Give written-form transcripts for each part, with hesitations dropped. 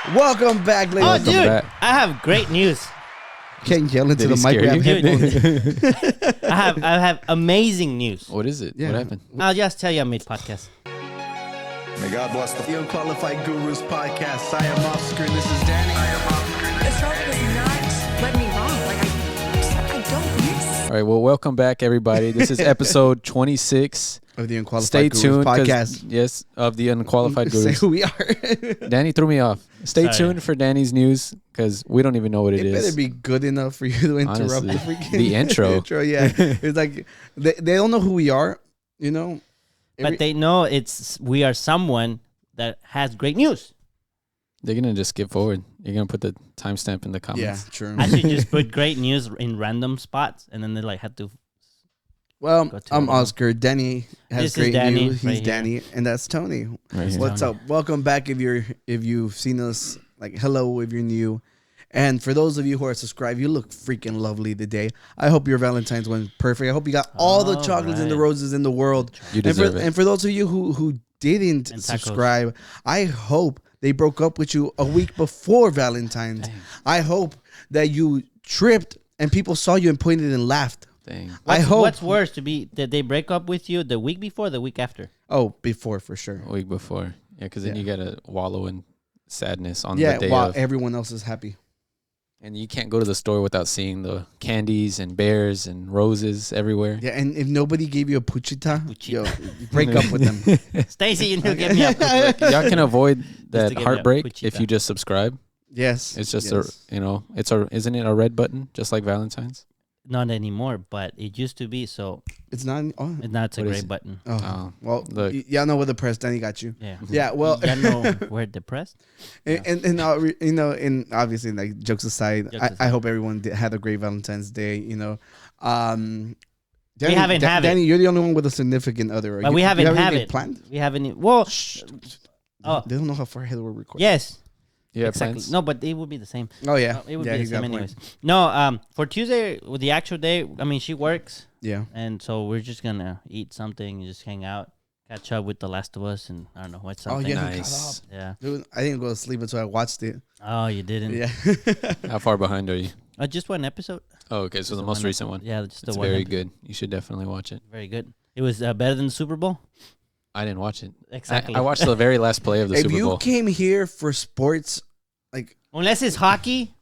Welcome back, ladies. Oh, dude, I have great news. Can't yell into the mic. I have amazing news. What is it? Yeah. What happened? I'll just tell you I made podcast. May God bless the Unqualified Gurus podcast. I am Oscar. This is Danny. Astrology does not let me wrong. I don't miss. All right. Well, welcome back, everybody. This is episode 26 Of the Unqualified Stay Gurus tuned, podcast. yes, of the Unqualified Say Gurus. who we are. Danny threw me off. Stay Sorry. tuned for Danny's news because we don't even know what it It is. better be good enough for you to interrupt Honestly, the freaking the intro. Yeah, it's like they don't know who we are. You know, But they know we are someone that has great news. They're gonna just skip forward. You're gonna put the timestamp in the yeah, comments. true. I should just put great news in random spots, and then they like have to. Well, Go to I'm it. Oscar. Danny has This is great Danny news. He's right here. Danny, and that's Tony. Right here. What's up? Welcome back. If you've seen us, like hello if you're new, and for those of you who are subscribed, you look freaking lovely today. I hope your Valentine's went perfect. I hope you got all the All chocolates and the right. roses in the world. You deserve it. And for those of you who didn't And tacos. subscribe, I hope they broke up with you a week before Valentine's. Dang. I hope that you tripped and people saw you and pointed and laughed. Dang. I hope. What's worse, did they break up with you the week before or the week after? Oh, before for sure. A week before. Yeah, because then Yeah. you gotta wallow in sadness on Yeah, the day while of. everyone else is happy. And you can't go to the store without seeing the candies and bears and roses everywhere. Yeah, and if nobody gave you a puchita, Puchita. yo, break up with them. Stacy, you need to give me a Y'all can avoid to that give me a heartbreak if puchita. you just subscribe. Yes, It's just yes. isn't it a red button just like Valentine's? Not anymore, but it used to be. So It's not. Oh, now it's a What is gray it? button. oh. Well, Look. y'all know what the press. Danny got you. Yeah. Yeah, well, you know we're depressed. and you know, and obviously, like jokes aside, Jokes I aside. hope everyone had a great Valentine's Day. You know, Danny, haven't have it. Danny, you're the only one with a significant other. But we haven't have have anything it. planned. We haven't. Well, oh They don't know how far ahead we're recording. yes, Yeah, exactly. plans? No, but it would be the same. Oh yeah. It would yeah, be the he's got same a point. anyways. No, for Tuesday, with the actual day, I mean, she works, Yeah. and so we're just gonna eat something, just hang out, catch up with The Last of Us, and I don't know what's Oh something. yeah. Nice. Yeah. Dude, I didn't go to sleep until I watched it. Oh, you didn't? Yeah. How far behind are you? Just one episode. Oh, okay. So Just the most one recent one. Yeah, just the It's one. very episode. good. You should definitely watch it. Very good. It was better than the Super Bowl. I didn't watch it. Exactly. I watched the very last play of the If Super you Bowl. came here for sports, like Unless it's hockey,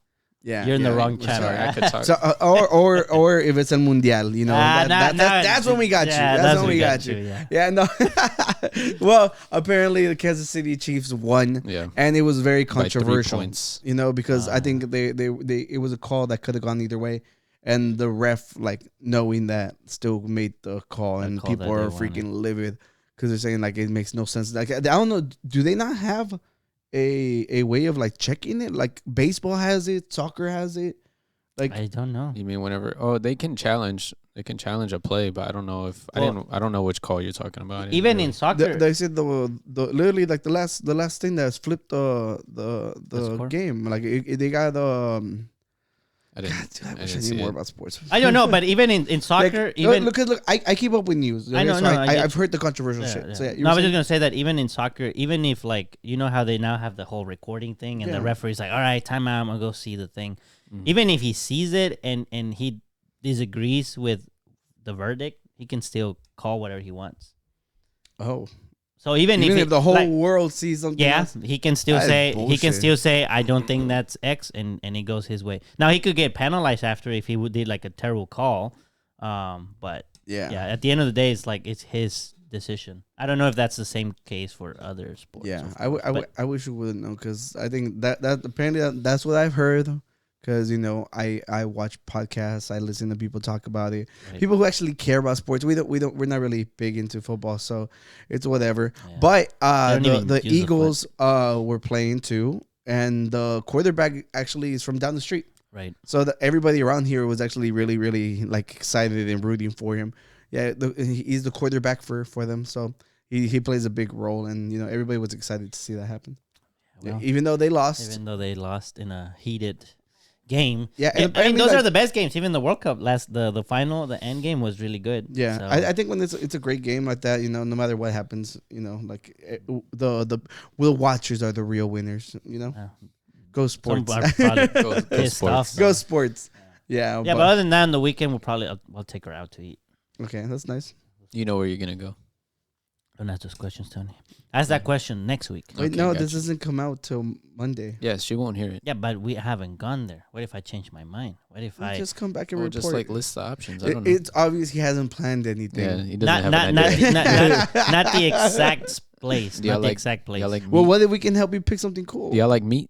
yeah, you're in the yeah, wrong we're channel. Sorry, I could talk. So, or if it's a mundial, you know, that's when we got you. That's when we got you. Yeah. Yeah, no. Well, apparently the Kansas City Chiefs won, Yeah. and it was very By 3 controversial. points. You know, because I think they it was a call that could have gone either way, and the ref, like knowing that, still made the call, and call people that are they freaking livid because they're saying like it makes no sense. Like I don't know, do they not have a way of like checking it? Like baseball has it, soccer has it. Like I don't know. You mean whenever? Oh, they can challenge. They can challenge a play, but I don't know if Well, I don't know which call you're talking about. I didn't Even really- in soccer, they said the literally like the last thing that's flipped the score? game. Like they got I didn't. God, dude, I I wish I didn't knew see more it. about sports. I don't know, but even in soccer, Like, even look, I keep up with news. I know, so no, I get I've heard the controversial Yeah, shit. yeah. So yeah, you No, I were was just saying- gonna say that even in soccer, even if like you know how they now have the whole recording thing, and Yeah. the referee's like, "All right, time out, I'm gonna go see the thing." Mhm. Even if he sees it and he disagrees with the verdict, he can still call whatever he wants. oh, So even even he- if the whole like, world sees something, yeah, else, he can still That is say bullshit. I don't think that's X, and it goes his way. Now he could get penalized after if he did like a terrible call, but yeah, yeah, at the end of the day, it's his decision. I don't know if that's the same case for other sports. yeah. of course, but I wish you wouldn't know because I think that apparently that's what I've heard. Because you know, I watch podcasts, I listen to people talk about it. Right. People who actually care about sports. We're not really big into football, so it's whatever. Yeah. But don't even the use the Eagles were playing too, and the quarterback actually is from down the street. right. So everybody around here was actually really, really like excited and rooting for him. Yeah, he's the quarterback for them, so he plays a big role, and you know everybody was excited to see that happen. Well, Even though they lost. even though they lost in a heated game. Yeah, I and mean, apparently, those are like- the best games. Even the World Cup the final, the end game was really good. Yeah, So, I think when it's a great game like that, no matter what happens, like the watchers are the real winners. Go some sports, are probably Go pissed sports. off. go though. sports. Yeah, Yeah, but other than that, on the weekend we'll take her out to eat. okay, that's nice. You know where you're gonna go. Don't ask those questions, Tony. Ask that question next week. Wait, Okay, no, gotcha. this doesn't come out till Monday. Yes, she won't hear it. Yeah, but we haven't gone there. What if I change my mind? What if I Just come back and Or report. just like list the options. I don't know. It's obvious he hasn't planned anything. Yeah, he doesn't not have not an not, idea. not the exact place. Do y'all Not the like- exact place. Y'all like Well, meat? what if we can help you pick something cool? Do y'all like meat?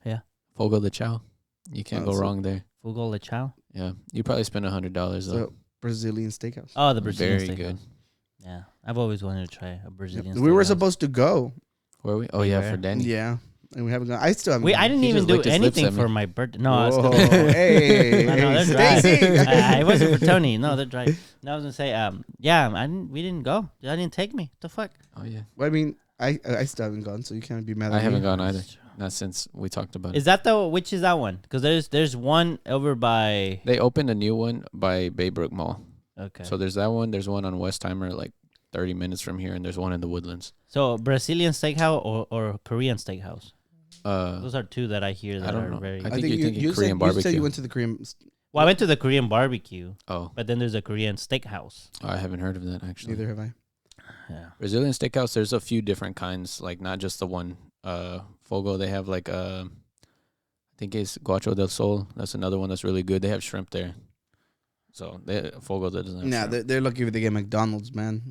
Yeah. Fogo de chao. You can't go so- wrong there. Fugo de chao. Yeah, you probably spend $100 though. So, Brazilian steakhouse. Oh, the Brazilian Very steakhouse. good. Yeah, I've always wanted to try a Brazilian. We were steakhouse. supposed to go. Where are we? Oh yeah, Where? for Danny. Yeah, and we haven't gone. I still haven't. We gone. I didn't He even just do licked his lips anything at me. for my birthday. No, I was Whoa, gonna, hey, I know they're Stacy. dry. It wasn't for Tony. No, they're dry. No, I was gonna say, yeah, we didn't go. I didn't take me. What the fuck? Oh yeah, Well, I mean, I still haven't gone, so you can't be mad at I me. haven't gone either. Not since we talked about it. Is that which is that one? Because there's one over by. They opened a new one by Baybrook Mall. Okay. So there's that one. There's one on Westheimer, like 30 minutes from here, and there's one in the Woodlands. So Brazilian steakhouse or Korean steakhouse? Those are two that I hear that I don't are know. very. I think you're thinking Korean said, You barbecue. said you went to the Korean. Well, I went to the Korean barbecue, Oh, but then there's a Korean steakhouse. I haven't heard of that actually. Neither have I. Yeah. Brazilian steakhouse. There's a few different kinds, like not just the one. Fogo. They have like I think it's Guacho del Sol. That's another one that's really good. They have shrimp there. So Fogo doesn't have Nah, shrimp. they're lucky if they get McDonald's, man.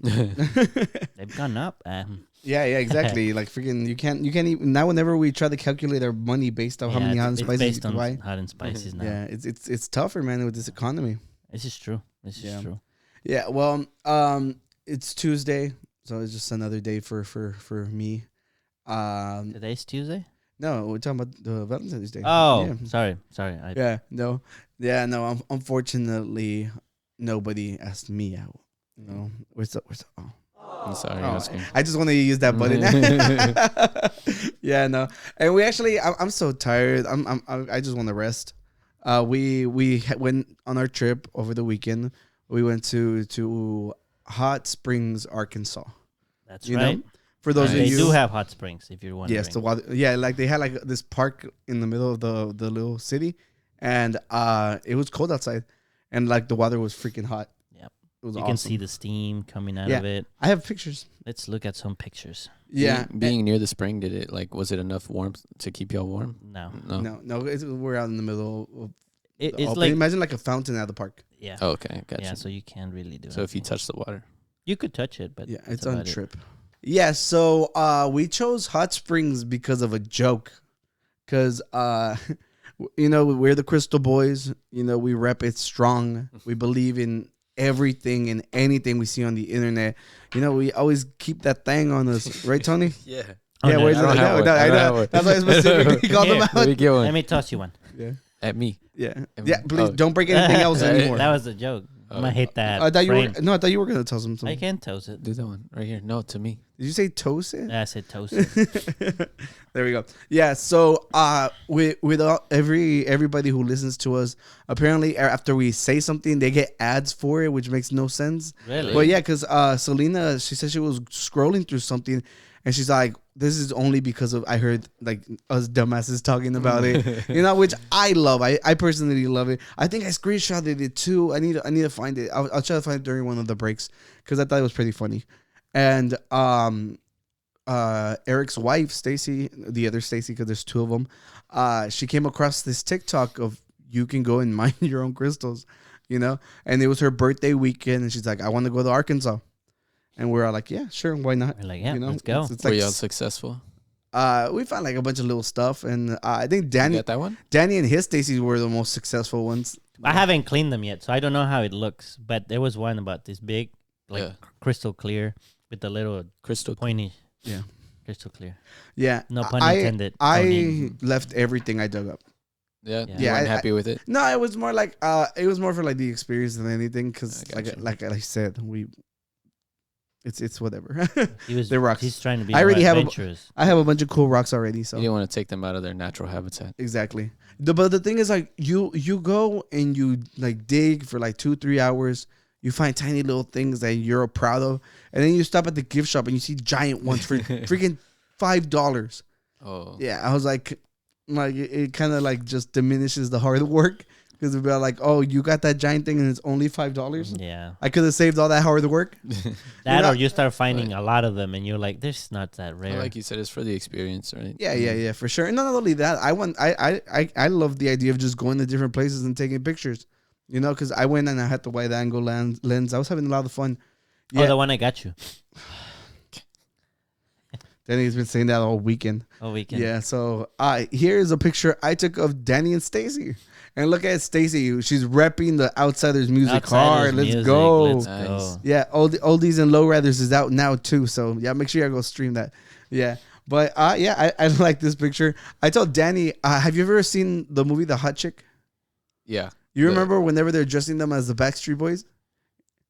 They've gone up. Yeah, exactly. Like freaking, you can't even now. Whenever we try to calculate our money based on how many hot and it's spices based you on buy, hot and spices now. yeah, it's tougher, man, with this economy. This is true. This Yeah. is true. Yeah, well, it's Tuesday, so it's just another day for me. Today's Tuesday. No, we're talking about the Valentine's Day. Oh, yeah. sorry. No. Unfortunately, nobody asked me out. Where's the oh. I'm sorry, Oh, Oscar. I just want to use that button. Yeah, no. And we actually, I'm so tired. I just want to rest. We went on our trip over the weekend. We went to Hot Springs, Arkansas. That's You right. know, for those They of you, do have hot springs, if you're wondering. yes, the water. Yeah, like they had like this park in the middle of the little city, and it was cold outside, and like the water was freaking hot. Yep. It was You awesome. can see the steam coming out Yeah. of it. I have pictures. Let's look at some pictures. Yeah, Being near the spring, was it enough warmth to keep y'all warm? No. no, we're out in the middle of It, the it's open. like, Imagine like a fountain out of the park. yeah. Oh, okay, gotcha. Yeah, so you can't really do So if you anything. touch the water, You could touch it, but Yeah, that's it's on about it. trip. Yeah, so we chose Hot Springs because of a joke. Because, we're the Crystal Boys. We rep it strong. We believe in everything and anything we see on the internet. We always keep that thing on us. Right, Tony? yeah. Oh, Yeah, no, where's I the don't have one. I I don't have know. one. That's why I specifically called them Here. out. Let me get one Let me toss you one. Yeah. at me. Yeah. Am- Yeah, please oh. don't break anything else anymore. That was a joke. I'm gonna hit that. I thought you frame. were no, I thought you were gonna tell them I something. can toast it. Do that one right here. No, to me. Did you say toast it? I said toast it. There we go. Yeah. So, with everybody who listens to us, apparently after we say something, they get ads for it, which makes no sense. Really? But yeah, because Selena, she said she was scrolling through something, and she's like, "This is only because of I heard like us dumbasses talking about it, which I love. I personally love it. I think I screenshotted it too. I need to find it. I'll try to find it during one of the breaks because I thought it was pretty funny. And Eric's wife, Stacy, the other Stacy, because there's two of them, she came across this TikTok of you can go and mine your own crystals, and it was her birthday weekend, and she's like, I want to go to Arkansas. And we're all like, yeah, sure, why not? We're like, yeah, let's go. It's Were like, y'all successful? we found like a bunch of little stuff, and I think You Danny got that one? and his Stacy were the most successful ones. I haven't cleaned them yet, so I don't know how it looks. But there was one about this big, like Yeah. crystal clear with the little Crystal. pointy. Yeah. Crystal clear. Yeah, No pun I intended, I Tony. left everything I dug up. Yeah. Yeah. You Yeah, weren't I- happy with it? No, it was more like it was more for like the experience than anything, because I gotcha. like I said, It's whatever. They're rocks. He's trying to be I already have adventurous. I have a bunch of cool rocks already. So You didn't want to take them out of their natural habitat. exactly. But the thing is, like, you go and you like dig for like 2-3 hours. You find tiny little things that you're proud of, and then you stop at the gift shop and you see giant ones for freaking $5. Oh. Yeah, I was like it kind of like just diminishes the hard work because it'd be like, oh, you got that giant thing and it's only $5. Yeah. I could have saved all that hard work. That know- or you start finding a lot of them and you're like, this is not that rare. Well, like you said, it's for the experience, right? Yeah, for sure. And not only that, I love the idea of just going to different places and taking pictures. You know, because I went and I had the wide angle lens. I was having a lot of fun. Yeah. Oh, the one I got you. Danny's been saying that all weekend. Oh, weekend. Yeah. So here's a picture I took of Danny and Stacy. And look at Stacy. She's repping the Outsiders music hard. Let's go. Let's Nice. go. Yeah. Oldies and Lowriders is out now too. So yeah, make sure you go stream that. Yeah. But yeah, I like this picture. I told Danny, have you ever seen the movie The Hot Chick? Yeah. You remember whenever they're dressing them as the Backstreet Boys?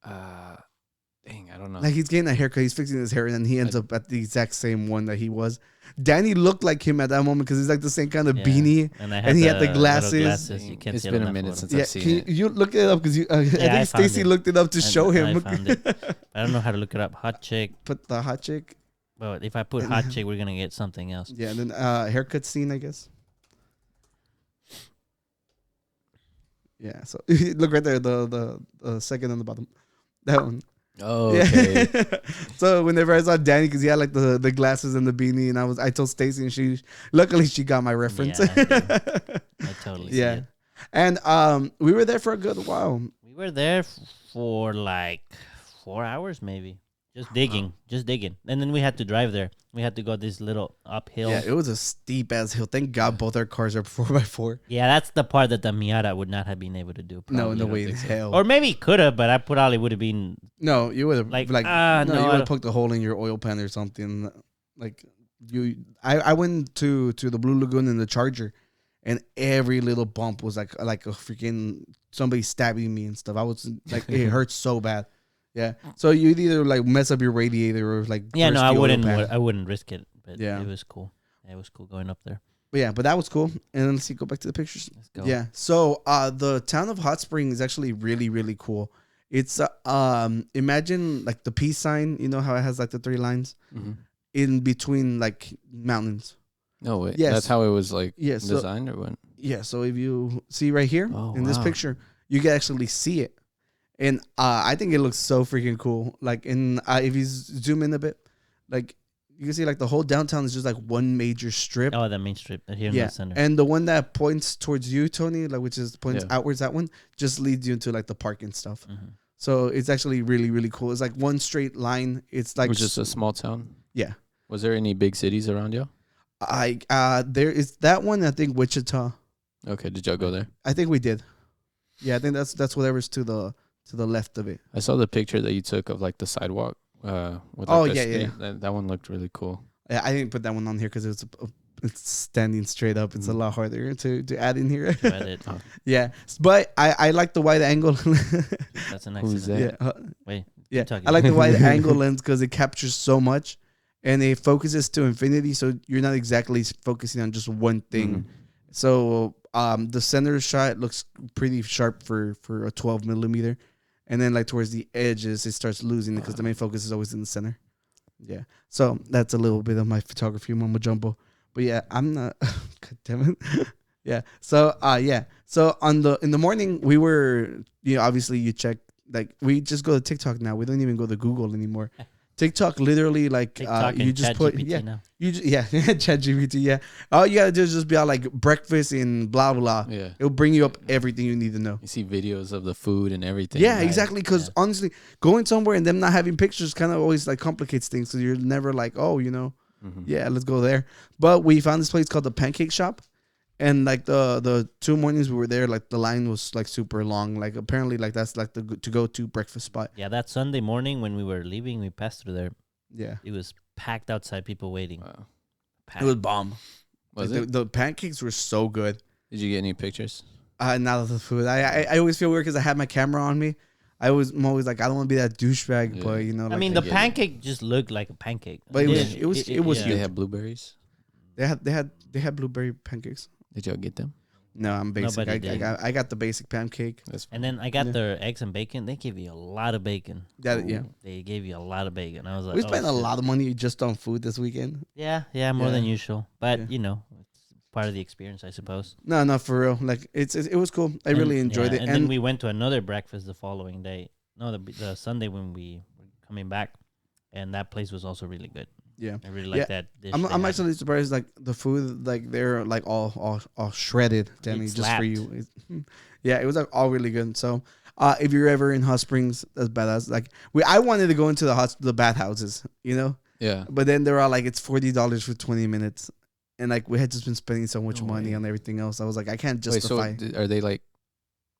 Dang, I don't know. Like he's getting a haircut, he's fixing his hair, and then he ends up at the exact same one that he was. Danny looked like him at that moment because he's like the same kind of beanie, and he had the little glasses. You can't It's see it been on a that minute photo. since Yeah, I've seen can it. you look it up because I I think found Stacy it. looked it up to show him. I found it. I don't know how to look it up. Hot chick. Put the hot chick. But if I put hot chick, we're gonna get something else. Yeah, and then haircut scene, I guess. Yeah, so look right there, the second on the bottom, that one. Oh, okay. Yeah. So whenever I saw Danny, because he had like the glasses and the beanie, and I told Stacy, and she luckily she got my reference. Yeah, I totally see Yeah, it. and we were there for a good while. We were there for like 4 hours, maybe. Just digging, and then we had to drive there. We had to go this little uphill. Yeah, it was a steep ass hill. Thank God both our cars are 4x4. Yeah, that's the part that the Miata would not have been able to do. No, probably. no way in hell. Or maybe it could have, but I probably would have been. No, you would have Like, no, no, you I would have don't- poked a hole in your oil pan or something. Like I went to the Blue Lagoon in the Charger, and every little bump was like a freaking somebody stabbing me and stuff. I was like, it hurts so bad. Yeah, so you'd either like mess up your radiator or like Yeah, no, burst I the oil wouldn't. pan. I wouldn't risk it. But Yeah. it was cool. Yeah, it was cool going up there. But yeah, but that was cool. And then let's see, go back to the pictures. Let's go. Yeah. So the town of Hot Springs is actually really, really cool. It's imagine like the peace sign, you know how it has like the 3 lines Mm-hmm. in between like mountains. No way. Yes. That's how it was like Yes. So, designed, or what? yeah. So if you see right here Oh, in this wow. picture, you can actually see it. And I think it looks so freaking cool. Like if you zoom in a bit, like you can see like the whole downtown is just like one major strip. Oh, the main strip here in Yeah, the center. and the one that points towards you, Tony, like which is points Yeah. outwards, that one just leads you into like the park and stuff. Mhm. So it's actually really, really cool. It's like one straight line. It's like It was just a small town. yeah. Was there any big cities around you? There is that one. I think Wichita. Okay, did y'all go there? I think we did. Yeah, I think that's whatever's to the left of it. I saw the picture that you took of like the sidewalk. With Oh, like the yeah, yeah. street. That one looked really cool. Yeah, I didn't put that one on here because it's standing straight up. It's a Mhm. lot harder to add in here. Reddit. Yeah, but I like the wide angle. That's an Who's accident. that? yeah, Wait. yeah. talking. I like the wide angle lens because it captures so much, and it focuses to infinity. So you're not exactly focusing on just one thing. Mhm. So the center shot looks pretty sharp for a 12 millimeter, and then like towards the edges it starts losing because the main focus is always in the center. Yeah, so that's a little bit of my photography mumbo jumbo. But yeah, I'm not. God damn it. Yeah. So yeah. So in the morning we were obviously you check like we just go to TikTok now. We don't even go to Google anymore. TikTok literally like TikTok you and just put ChatGPT now. ChatGPT, yeah. All you gotta do is just be out like breakfast and blah blah. Yeah. It'll bring you up everything you need to know. You see videos of the food and everything. Yeah, right? exactly. Because honestly, going somewhere and them not having pictures kind of always like complicates things. So you're never like, oh, Mhm. yeah, let's go there. But we found this place called the Pancake Shop, and like the 2 mornings we were there, like the line was like super long. Like apparently, like that's like the to go to breakfast spot. Yeah, that Sunday morning when we were leaving, we passed through there. Yeah, It was packed outside, people waiting. Wow. Packed. it was bomb. Was Like, it? the pancakes were so good. Did you get any pictures? Not of the food. I always feel weird because I had my camera on me. I'm always like, I don't want to be that douchebag, Yeah. but you know, I like, mean, I the get it. pancake just looked like a pancake. But it was- Yeah, it was yeah. They huge. have blueberries. they had blueberry pancakes. Did y'all get them? No, I'm basic. Nobody I did. got the basic pancake. That's And then I got Yeah. their eggs and bacon. They give you a lot of bacon. Yeah. They gave you a lot of bacon. I was like, We oh, spent a shit. lot of money just on food this weekend. Yeah, more Yeah. than usual. But Yeah. you know, it's part of the experience, I suppose. No, for real. Like it was cool. I really enjoyed it. And then we went to another breakfast the following day. No, the Sunday when we were coming back, and that place was also really good. yeah. I really like Yeah. that dish. I'm they had. actually surprised. Like the food, like they're like all shredded, Danny, It just for slapped. you. Yeah, it was like all really good. So, if you're ever in Hot Springs, that's badass. Like I wanted to go into the bathhouses, you know, yeah. but then they were all like, it's $40 for 20 minutes, and like we had just been spending so much No money way. on everything else. I was like, I can't Wait, so justify. are they like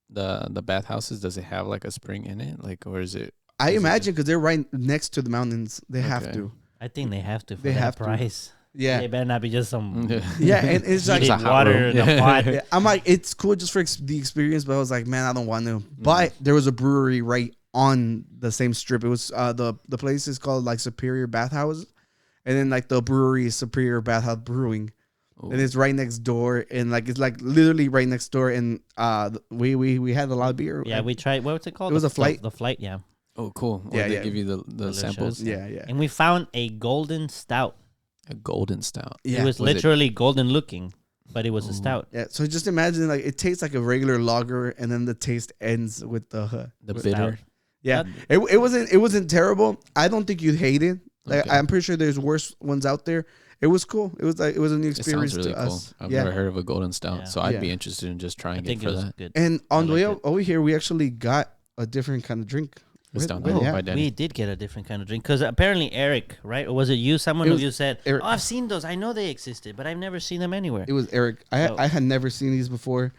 the bathhouses? Does it have like a spring in it, like, or is it? I is it imagine because they're right next to the mountains, they have Okay. to. I think they have to for They that have to. price. Yeah, They better not be just some yeah, and it's like Just a heated hot water room. in a pot. yeah, I'm like, it's cool just for the experience, but I was like, man, I don't want to. But there was a brewery right on the same strip. It was the place is called like Superior Bathhouse, and then like the brewery is Superior Bathhouse Brewing, Ooh. and it's right next door, and like it's like literally right next door, and we had a lot of beer. Yeah, we tried. What's it called? It was a flight. The flight, yeah. Oh, cool. Yeah, Yeah, they yeah. give you the Delicious. samples. yeah. And we found a golden stout. A golden stout. Yeah. It was Was it- literally golden looking, but it was a Ooh. stout. Yeah, so just imagine like it tastes like a regular lager, and then the taste ends with the The Stout. bitter. yeah. That- It wasn't terrible. I don't think you'd hate it. Like, Okay. I'm pretty sure there's worse ones out there. It was cool. It was a new It experience sounds really to cool. us. I've Yeah, never heard of a golden stout, Yeah. so I'd Yeah. be interested in just I trying it think it for was that. good. and on I the way liked over here, we actually got a different kind of drink. It's Where- down where there they by at? Danny. We did get a different kind of drink because apparently Eric, right? Or was it you? Someone It of was you said, Eric. "Oh, I've seen those. I know they existed, but I've never seen them anywhere." It was Eric. So- I had never seen these before.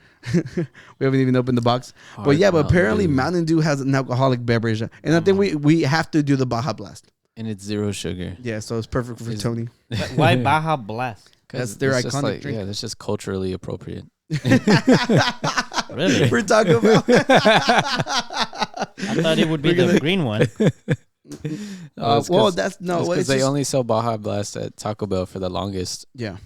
We haven't even opened the box. But Hard yeah, but Mountain apparently Dew. Mountain Dew has an alcoholic beverage, and I think we have to do the Baja Blast. And it's 0 sugar. Yeah, so it's perfect for Is- Tony. But why Baja Blast? 'Cause That's their it's just iconic drink. Yeah, that's just culturally appropriate. Really? We're talking about. I thought it would be the green one. Well, that's no. because It's they just, only sell Baja Blast at Taco Bell for the longest. yeah.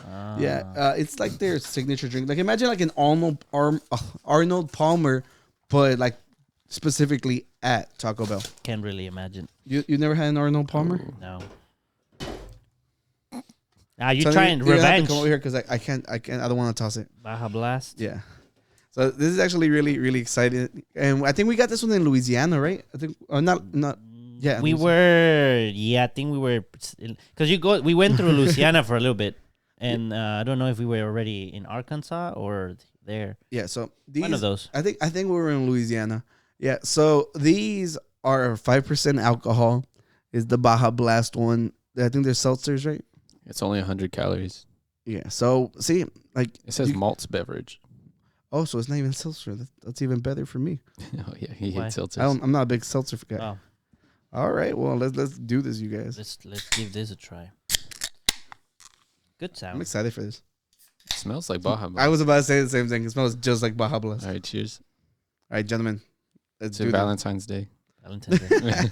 Ah. Yeah, it's like their signature drink. Like imagine like an Arnold Palmer, but like specifically at Taco Bell. Can't really imagine. You never had an Arnold Palmer? Ooh. No. Now you So trying you're gonna have to revenge? come over here because I can't. I don't want to toss it. Baja Blast. Yeah. So this is actually really exciting, and I think we got this one in Louisiana, right? I think not. Yeah, We Louisiana. were. Yeah, I think we were. Because we went through Louisiana for a little bit, and I don't know if we were already in Arkansas or there. Yeah. So these, One of those. I think we were in Louisiana. Yeah. So these are 5% alcohol. Is the Baja Blast one? I think they're seltzers, right? It's only 100 calories. Yeah. So see, like It says you- malts beverage. oh, so it's not even seltzer. That's even better for me. Oh yeah, he Why? hates seltzers. I'm not a big seltzer guy. Oh, All right. Well, let's do this, you guys. let's give this a try. Good I'm sound. excited for this. It smells like Baja I Blast. was about to say the same thing. It smells just like Baja Blast. All right, cheers. All right, gentlemen. Let's It's do your this. Valentine's Day. Valentine's Day.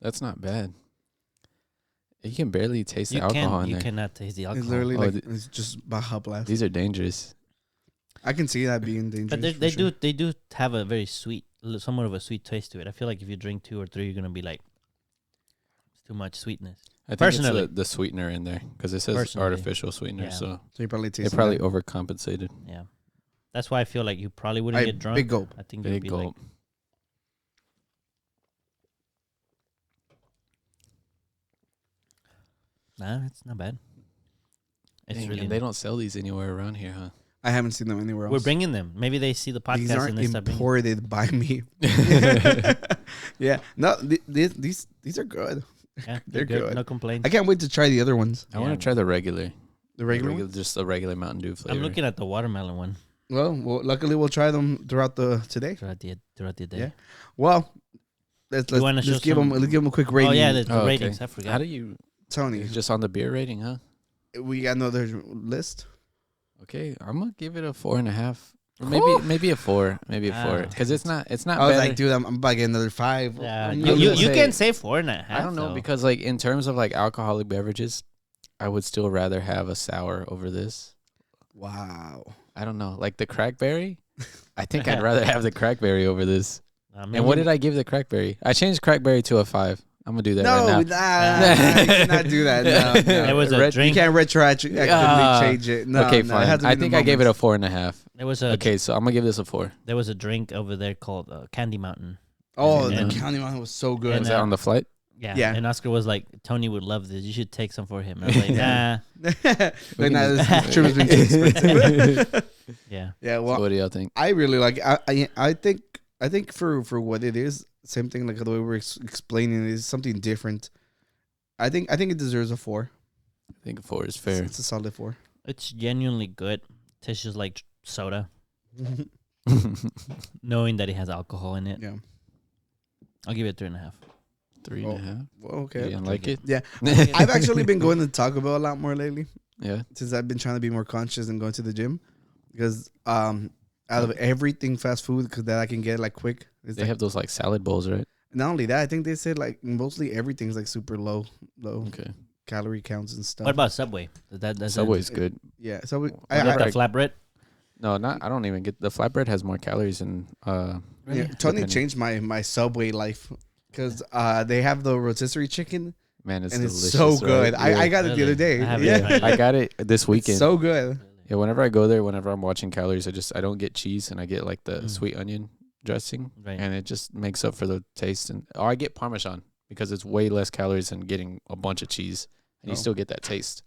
That's not bad. You can barely taste the You alcohol in you there. cannot taste the It's alcohol. literally Oh, like th- it's just Baja Blast. These are dangerous. I can see that being dangerous. But for they sure. do have a very sweet, somewhat of a sweet taste to it. I feel like if you drink 2 or 3, you're gonna be like, it's too much sweetness. I think Personally. it's the sweetener in there because it says Personally. artificial sweetener, Yeah. so So you probably they taste probably overcompensated. Yeah, that's why I feel like you probably wouldn't Alright, get drunk. big gulp. I think you'd Big be gulp. like, nah, it's not bad. It's Dang, really. and they don't sell these anywhere around here, huh? I haven't seen them anywhere else. We're bringing them. Maybe they see the podcast These and aren't they start bringing. imported by me. Yeah, no, these are good. Yeah, They're good. No complaints. I can't wait to try the other ones. I want Yeah. to try the regular. The regular ones. Just the regular Mountain Dew flavor. I'm looking at the watermelon one Well, luckily we'll try them throughout the today. throughout the day. Yeah. Well, let's You wanna show let's give some- them a quick rating. Oh yeah, the Oh, okay. ratings. I forgot. How do you? Tony, It's just on the beer rating, huh? we got another list. Okay, I'm gonna give it a 4.5. Or maybe a 4. Maybe a 4. Because it's not I was better. like, dude, I'm about to get another 5. Yeah, I'm you gonna say- can say 4.5. I don't know though. because like in terms of like alcoholic beverages, I would still rather have a sour over this. Wow. I don't know, like the crackberry. I think I'd rather have the crackberry over this. mean, And what did I give the crackberry? I changed crackberry to a 5. I'm gonna do that No, right now. you cannot do that. No. It was a Red- You drink. can't retroactively change it. No, okay, no, it has fine. to be I the think I gave it moment. a 4.5. There was a Okay, so I'm gonna give this a 4. there was a drink over there called Candy Mountain. Oh, Yeah. the county one was so good. And, Was that on the flight? Yeah. Yeah. And Oscar was like, Tony would love this. You should take some for him. I was like, nah. Like, nah, this trip has been too expensive. Yeah. Yeah, So well, what do y'all think? I really like. I think for what it is, same thing like the way we're explaining it is something different. I think it deserves a 4. I think a 4 is fair. It's a solid 4. It's genuinely good. Tastes just like soda, knowing that it has alcohol in it. Yeah. I'll give it 3.5. 3.5. Well, You okay. didn't like it? Yeah, I've actually been going to Taco Bell a lot more lately Yeah. since I've been trying to be more conscious and going to the gym because out of everything fast food that I can get like quick, it's They like, have those like salad bowls, right? not only that, I think they said like mostly everything's like super low Okay. calorie counts and stuff. What about Subway? That's Subway's good. Yeah, so we, I Whatever got I- the flatbread. No, not. I don't even get the flatbread has more calories than. yeah, Tony Depending. changed my Subway life because they have the rotisserie chicken Man, it's and delicious. it's so right? good. Yeah. I got it the Really? other day. I haven't Yeah, tried I got it this it's weekend. so good. Yeah, whenever I go there, whenever I'm watching calories, I don't get cheese and I get like the Mm. sweet onion dressing, Right. and it just makes up for the taste. And or I get Parmesan because it's way less calories than getting a bunch of cheese, and you Oh. still get that taste.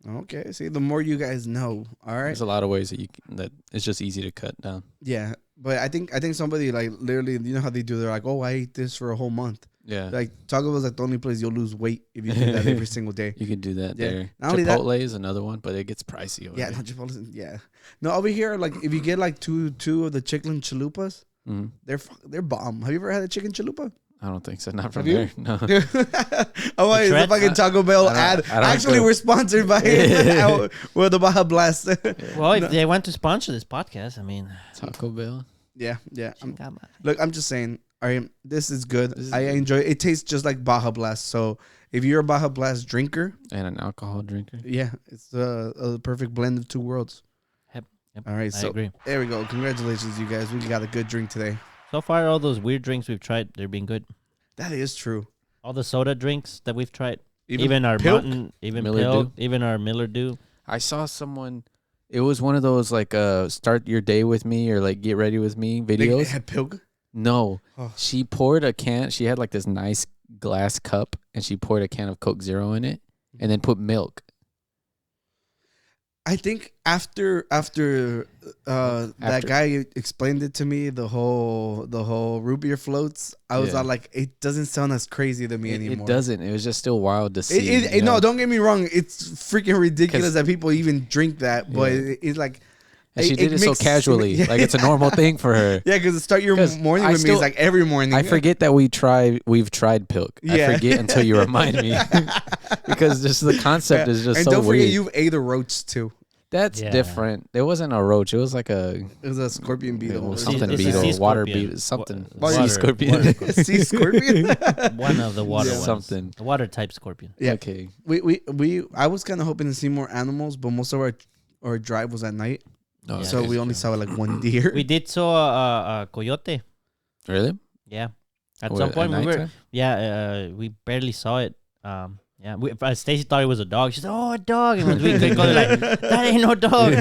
Okay, see, the more you guys know, all right. There's a lot of ways that that it's just easy to cut down. Yeah, but I think somebody like literally, you know how they do? They're like, oh, I ate this for a whole month. Yeah, Like Taco Bell's like the only place you'll lose weight if you do that every single day. you can do that Yeah. there. Not only that- Chipotle is another one, but it gets pricey. Over Yeah, there. not Chipotle. Yeah, no, over here, like if you get like two of the chicken chalupas, Mhm. they're bomb. Have you ever had a chicken chalupa? I don't think so. Not from you? there. No. Oh, wait, it's a Shreds? fucking Taco Bell I don't- ad. I don't Actually, go- we're sponsored by with the Baja Blast. Well, if they want to sponsor this podcast, I mean, Taco Bell. Yeah. I'm, come on. look, I'm just saying. All right, this is good. This is I good. enjoy it. It tastes just like Baja Blast. So if you're a Baja Blast drinker, And an alcohol drinker. yeah, it's a perfect blend of two worlds. Yep. All right, I so agree. there we go. Congratulations, you guys. We got a good drink today. So far, all those weird drinks we've tried, they're being good. That is true. All the soda drinks that we've tried, even our Pilk? Mountain, even Miller Pilk, Dew? even our Miller Dew. I saw someone. It was one of those like start your day with me or like get ready with me They videos. had Pilk. No, Oh. she poured a can. She had like this nice glass cup, and she poured a can of Coke Zero in it, and then put milk. I think after that After. guy explained it to me, the whole root beer floats, I was Yeah. all like, it doesn't sound as crazy to me anymore. It doesn't. It was just still wild to see. It, no, don't get me wrong. It's freaking ridiculous 'Cause- that people even drink that, but Yeah. it's like. And she did it so makes- casually, Yeah. like it's a normal thing for her. Yeah, because start your 'Cause morning I with me is still- like every morning. I forget that we've tried Pilk. Yeah. I forget until you remind me, because just the concept is just and so don't forget, weird. you've ate a roach too. That's Yeah. different. It wasn't a roach. It was like a It was a scorpion beetle. Well, or something It's a beetle, sea water scorpion. beetle, something. Water- Sea scorpion. water Sea scorpion. One of the water Yeah. ones. Something. The water type scorpion. Yeah. Okay. I was kind of hoping to see more animals, but most of our drive was at night, No, Yeah. so we only saw like one deer. We did saw a coyote. really. Yeah. At What, some point, we were. nighttime? Yeah, we barely saw it. Yeah, Stacy thought it was a dog. She said, "Oh, a dog!" And when we could go, like, "That ain't no dog."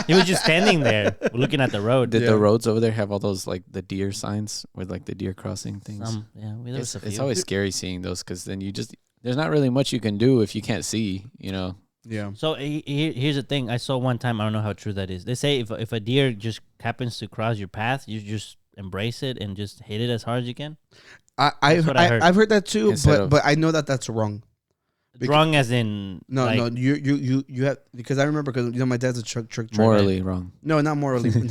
He was just standing there, looking at the road. Did Yeah. the roads over there have all those like the deer signs with like the deer crossing things? There was a few. It's always scary seeing those because then there's not really much you can do if you can't see. Yeah. So here's the thing. I saw one time. I don't know how true that is. They say if a deer just happens to cross your path, you just embrace it and just hit it as hard as you can. I've what I heard. I've heard that too, Instead but I know that that's wrong. Wrong as in No, like, no, you have, because I remember, because my dad's a truck driver. Morally wrong. No, not morally. no,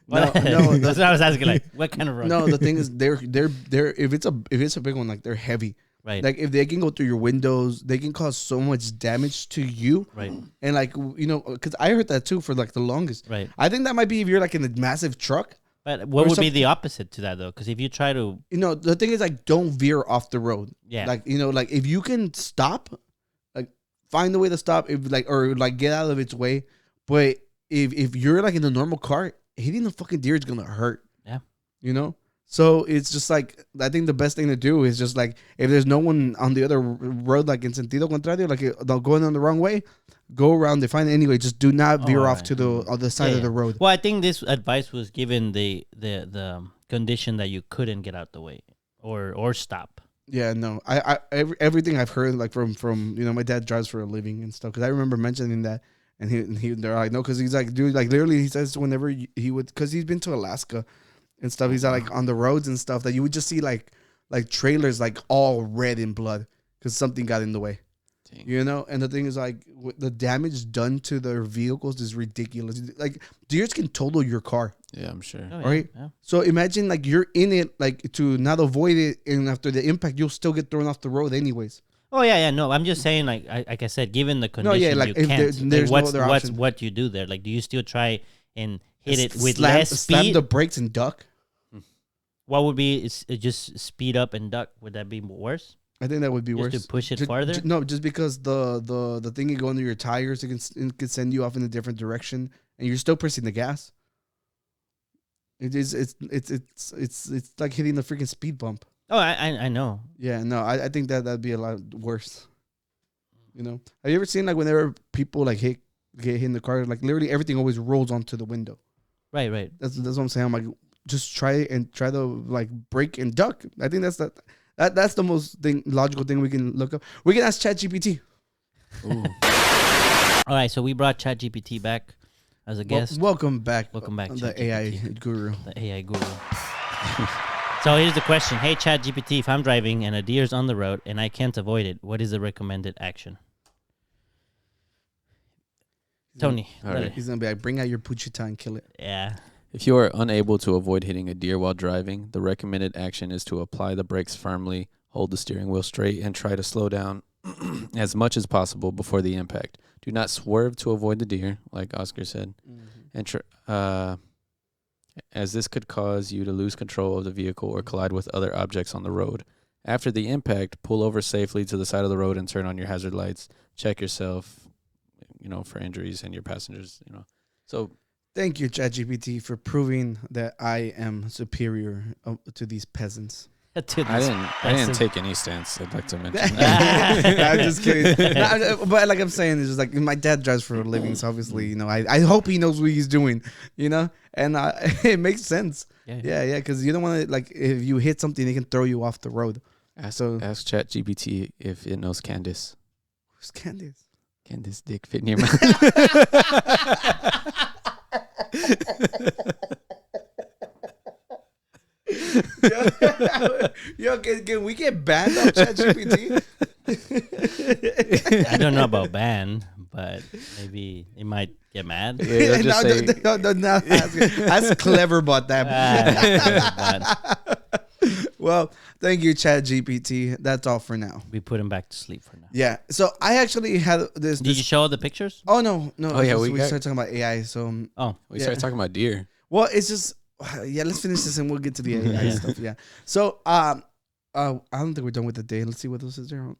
What? no, That's what I was asking. Like, what kind of wrong? no. The thing is, they're if it's a big one, like they're heavy. Right. Like if they can go through your windows, they can cause so much damage to you. Right. And like because I heard that too for like the longest. Right. I think that might be if you're like in a massive truck. But what Or would be the opposite to that though? Because if you try to, The thing is like don't veer off the road. yeah, Like like if you can stop, like find a way to stop. If or get out of its way. But if you're like in a normal car, hitting the fucking deer is gonna hurt. Yeah. So it's just like I think the best thing to do is just like if there's no one on the other road, like in sentido contrario, like going on the wrong way, go around. They find it anyway. Just do not veer off to the other side of the road. Well, I think this advice was given the condition that you couldn't get out the way or stop. Yeah, no. Everything I've heard like from my dad drives for a living and stuff because I remember mentioning that and they're like no because he's like dude like literally he says whenever he would because he's been to Alaska. And stuff. He's like on the roads and stuff that you would just see like trailers like all red in blood because something got in the way. Dang. And the thing is like the damage done to their vehicles is ridiculous. Like deers can total your car. Yeah, I'm sure. Oh, Right. Yeah. So imagine like you're in it like to not avoid it, and after the impact, you'll still get thrown off the road anyways. Oh yeah. No, I'm just saying like I said, given the condition, like you if can't. there's like, no other option. What you do there? Like, do you still try and hit it with slam, less slam speed? the brakes and duck. What would be just speed up and duck? Would that be worse? I think that would be worse. Just to push it farther? No, just because the thing you go under your tires, it can send you off in a different direction, and you're still pressing the gas. It's like hitting the freaking speed bump. Oh, I know. Yeah, no, I think that'd be a lot worse. Have you ever seen like whenever people like get hit in the car, like literally everything always rolls onto the window. Right. That's what I'm saying. I'm like, just try to like brake and duck. I think that's the most logical thing we can look up. We can ask ChatGPT. All right, so we brought ChatGPT back as a guest. Welcome back. Welcome back, the ChatGPT. AI guru. The AI guru. So here's the question. Hey, ChatGPT, if I'm driving and a deer's on the road and I can't avoid it, what is the recommended action? Tony. All right. He's gonna be like, bring out your puchita and kill it. Yeah. If you are unable to avoid hitting a deer while driving, the recommended action is to apply the brakes firmly, hold the steering wheel straight, and try to slow down as much as possible before the impact. Do not swerve to avoid the deer, like Oscar said, and as this could cause you to lose control of the vehicle or collide with other objects on the road. After the impact, pull over safely to the side of the road and turn on your hazard lights. Check yourself, for injuries and your passengers, So thank you, ChatGPT, for proving that I am superior to these peasants. I didn't take any stance. I'd like to mention I'm just kidding. But like I'm saying, it's just like my dad drives for a living, so obviously, I hope he knows what he's doing, and it makes sense. Yeah, because you don't want to like if you hit something, it can throw you off the road. Ask ChatGPT if it knows Candace. Who's Candace? Candace dick fit in your mouth. Yo, can we get banned on ChatGPT? I don't know about ban, but maybe it might get mad. Yeah, no, that's clever about that. Well, thank you, ChatGPT. That's all for now. We put him back to sleep for now. Yeah. So I actually had this. Did you show the pictures? Oh no. Oh yeah, we started talking about AI. So we started talking about deer. Well, it's just let's finish this and we'll get to the AI stuff. Yeah. So I don't think we're done with the day. Let's see what else is there.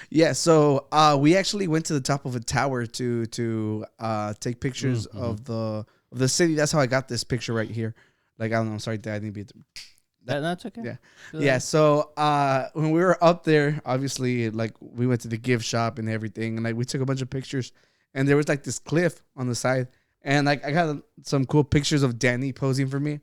Yeah. So we actually went to the top of a tower to take pictures of the city. That's how I got this picture right here. Like I don't know. Sorry, Dad. I didn't be. That's okay. Yeah. Yeah. So when we were up there, obviously, like we went to the gift shop and everything, and like we took a bunch of pictures, and there was like this cliff on the side, and like I got some cool pictures of Danny posing for me.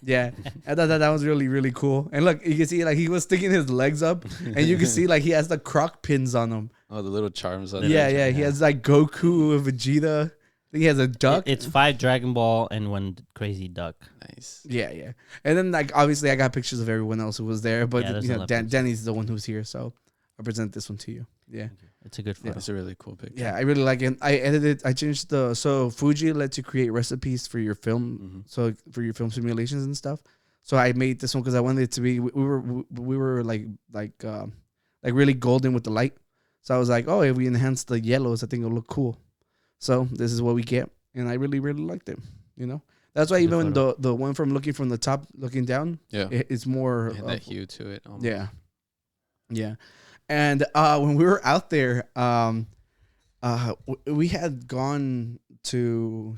Yeah, I thought that was really really cool. And look, you can see like he was sticking his legs up, and you can see like he has the croc pins on him. Oh, the little charms on Yeah. He has like Goku, Vegeta. I think he has a duck. It's 5 Dragon Ball and 1 crazy duck. Nice. Yeah. And then like obviously I got pictures of everyone else who was there, but Yeah, Danny's the one who's here, so I present this one to you. Yeah. It's a good photo. It's a really cool picture. Yeah, I really like it. I edited. I changed so Fuji lets you create recipes for your film, so for your film simulations and stuff. So I made this one because I wanted it to be. We were like like really golden with the light. So I was like, oh, if we enhance the yellows, I think it'll look cool. So this is what we get, and I really liked it. You know, that's why even when the one from looking from the top, looking down, it's more that hue to it. Almost. Yeah. And when we were out there, we had gone to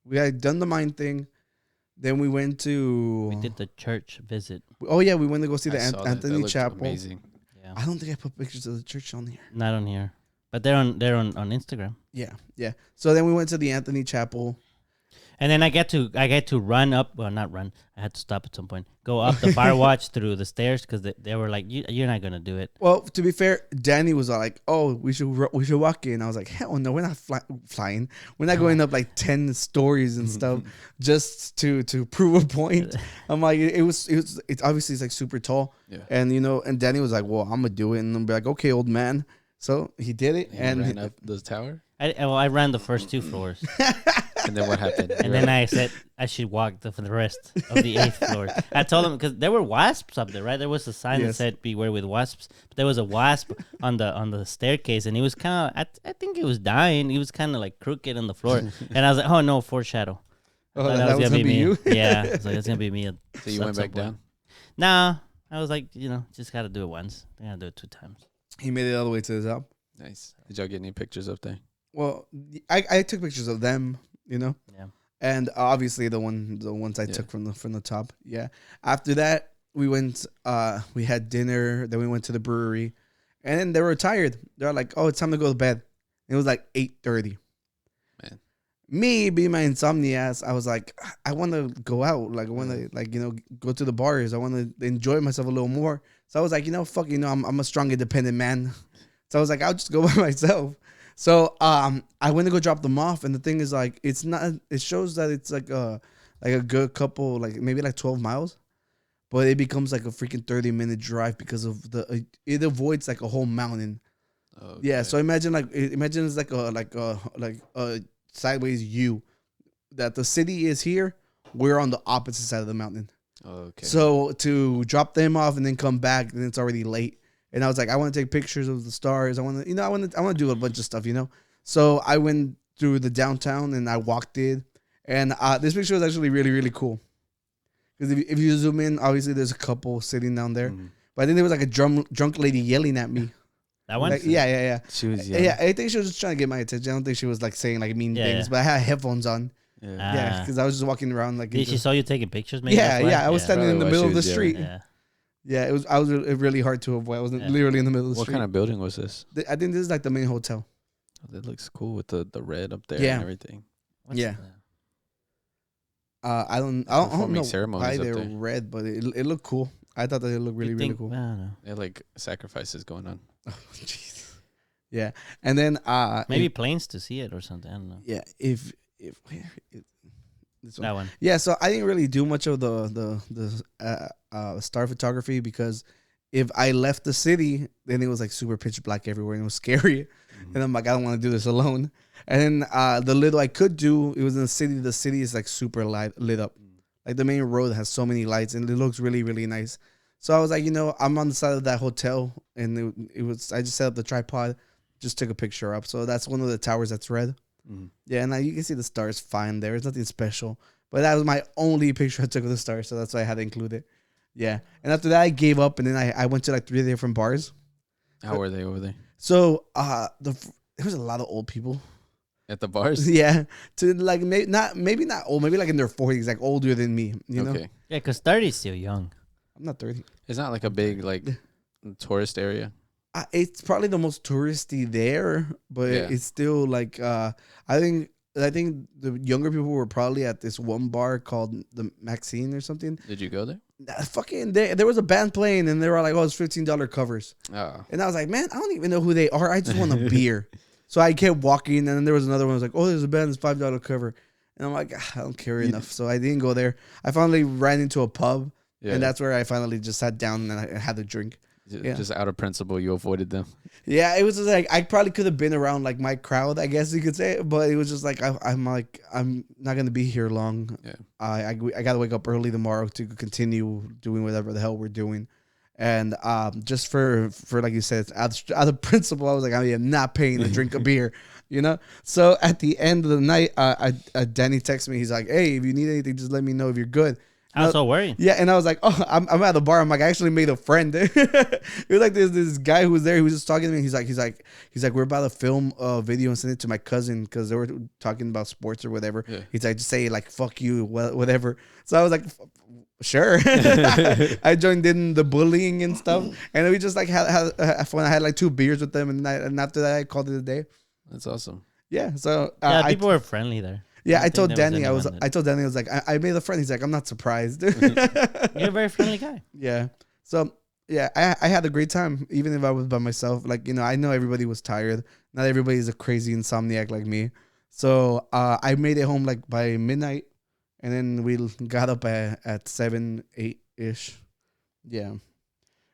we had done the mine thing. Then we went to. We did the church visit. Oh yeah, we went to go see the Anthony that Chapel. Amazing. Yeah. I don't think I put pictures of the church on here. Not on here, but they're on Instagram. Yeah. So then we went to the Anthony Chapel. And then I get to run up. Well, not run. I had to stop at some point. Go up the fire watch through the stairs because they were like, "You're not gonna do it." Well, to be fair, Danny was like, "Oh, we should walk in." I was like, "Hell no, we're not flying. We're not going up like 10 stories and stuff just to prove a point." I'm like, it's obviously it's like super tall, and and Danny was like, "Well, I'm gonna do it," and I'm like, "Okay, old man." So he did it, and ran up the tower. I ran the first 2 floors. And then what happened? And then I said I should walk for the rest of the 8th floor. I told him because there were wasps up there, right? There was a sign that said "Beware with wasps." But there was a wasp on the staircase, and he was kind of I think he was dying. He was kind of like crooked on the floor, and I was like, "Oh no, foreshadow." Oh, that was gonna be you? Yeah, so it's gonna be me. So you went back down? Nah, I was like, just gotta do it once. I gotta do it 2 times. He made it all the way to the top. Nice. Did y'all get any pictures up there? Well, I took pictures of them, Yeah. and obviously the ones I took from the top. Yeah. After that, we went. We had dinner. Then we went to the brewery, and then they were tired. They're like, "Oh, it's time to go to bed." It was like 8:30. Man. Me being my insomniac, I was like, I want to go out. Like I want to go to the bars. I want to enjoy myself a little more. So I was like, fuck, I'm a strong, independent man. So I was like, I'll just go by myself. So I went to go drop them off, and the thing is like it's not. It shows that it's like a good couple, like maybe like 12 miles, but it becomes like a freaking 30-minute drive because of it avoids like a whole mountain. Okay. Yeah. So imagine it's like a sideways U, that the city is here. We're on the opposite side of the mountain. Okay. So to drop them off and then come back, then it's already late. And I was like, I want to take pictures of the stars. I want to, I want to do a bunch of stuff, So I went through the downtown and I walked in, and this picture was actually really, really cool. Because if you zoom in, obviously there's a couple sitting down there, but I think there was like a drunk lady yelling at me. That one? Like, yeah. She was yeah. I think she was just trying to get my attention. I don't think she was like saying like mean things, but I had headphones on. Yeah, because I was just walking around like. Did she saw you taking pictures? Maybe yeah. I was standing in the middle of the street. Yeah, I was really hard to avoid. I was literally in the middle of the street. What kind of building was this? I think this is like the main hotel. Oh, that looks cool with the red up there and everything. I don't know why they're red, but it looked cool. I thought that it looked really, really cool. I don't know. They had like sacrifices going on. Oh, jeez. Yeah, and then maybe planes to see it or something. I don't know. Yeah, if this one. That one. Yeah, so I didn't really do much of the star photography because if I left the city, then it was like super pitch black everywhere and it was scary. And I'm like, I don't want to do this alone. And then the little I could do, it was in the city. The city is like super lit up. Like the main road has so many lights and it looks really, really nice. So I was like, I'm on the side of that hotel, and it was. I just set up the tripod, just took a picture up. So that's one of the towers that's red. Yeah, and you can see the stars fine there. It's nothing special. But that was my only picture I took of the stars, so that's why I had to include it. Yeah. And after that, I gave up, and then I went to like 3 different bars. How were they over there? So there was a lot of old people. At the bars? Yeah. To like, maybe not old, maybe like in their 40s, like older than me, you know? Yeah, because 30 is still young. I'm not 30. It's not like a big like tourist area. It's probably the most touristy there, but it's still like I think the younger people were probably at this one bar called the Maxine or something. Did you go there? There was a band playing and they were like, "Oh, it's $15 covers." Oh. And I was like, "Man, I don't even know who they are. I just want a beer." So I kept walking, and then there was another one. I was like, "Oh, there's a band. It's $5 cover," and I'm like, I don't care enough. So I didn't go there. I finally ran into a pub. Yeah. And that's where I finally just sat down and I had a drink. Just out of principle, you avoided them. Yeah, it was just like I probably could have been around like my crowd, I guess you could say, but it was just like I'm not gonna be here long. Yeah, I gotta wake up early tomorrow to continue doing whatever the hell we're doing, And just for like you said, out of principle, I was like, I am not paying to drink a beer, you know. So at the end of the night, Danny texted me. He's like, "Hey, if you need anything, just let me know if you're good." I was so worried. Yeah, and I was like, "Oh, I'm at the bar." I'm like, "I actually made a friend." It was like this guy who was there. He was just talking to me. He's like, "We're about to film a video and send it to my cousin because they were talking about sports or whatever." Yeah. He's like, "Just say like fuck you, whatever." So I was like, sure. I joined in the bullying and stuff, and we just like had fun. I had like 2 beers with them, and after that, I called it a day. That's awesome. Yeah. So people were friendly there. Yeah, I told Danny, I was like, I made a friend. He's like, I'm not surprised. You're a very friendly guy. Yeah. So yeah, I had a great time, even if I was by myself. Like, you know, I know everybody was tired. Not everybody's a crazy insomniac like me. So I made it home like by midnight. And then we got up at 7, 8-ish. Yeah.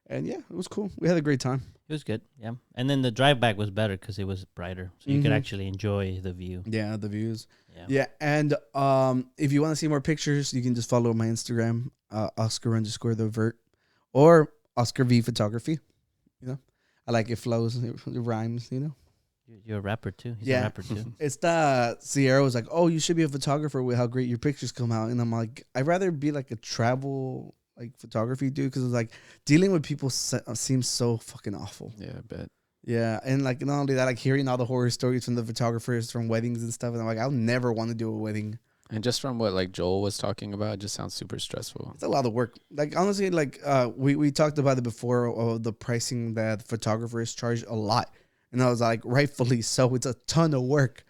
And yeah, it was cool. We had a great time. It was good, yeah. And then the drive back was better because it was brighter. So you could actually enjoy the view. Yeah, the views. Yeah. And if you want to see more pictures, you can just follow my Instagram, Oscar_the_vert, or Oscar V Photography. You know, I like it flows, it rhymes, you know. You're a rapper too. He's a rapper too. It's the Sierra was like, "Oh, you should be a photographer with how great your pictures come out." And I'm like, I'd rather be like a travel like photography dude because it's like dealing with people seems so fucking awful. Yeah, I bet. Yeah, and like not only that, like hearing all the horror stories from the photographers from weddings and stuff, and I'm like, I'll never want to do a wedding. And just from what like Joel was talking about, it just sounds super stressful. It's a lot of work. Like honestly, like we talked about it before of the pricing that photographers charge a lot. And I was like, rightfully so. It's a ton of work,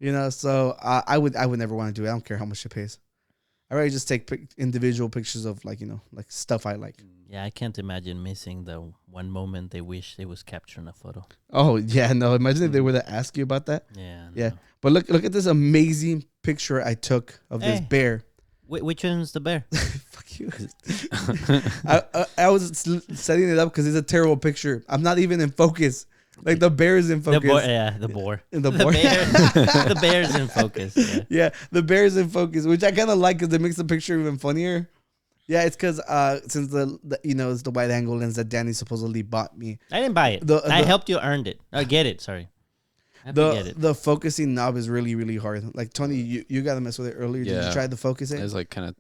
you know. So I would never want to do it. I don't care how much it pays. I rather just take individual pictures of like, you know, like stuff I like. Yeah, I can't imagine missing the one moment they wish they was capturing a photo. Oh yeah, no. Imagine if they were to ask you about that. Yeah. Yeah. But look at this amazing picture I took of this bear. Which one's the bear? Fuck you. I was setting it up because it's a terrible picture. I'm not even in focus. Like the bear is in focus. The boar. The boar. The bear's in focus. Yeah, the bear's in focus, which I kind of like because it makes the picture even funnier. Yeah, it's because since the you know it's the wide angle lens that Danny supposedly bought me. I didn't buy it. I helped you earn it. Get it. Sorry. The focusing knob is really really hard. Like Tony, you got to mess with it earlier. Yeah. Did you try to focus it? It's like kind of.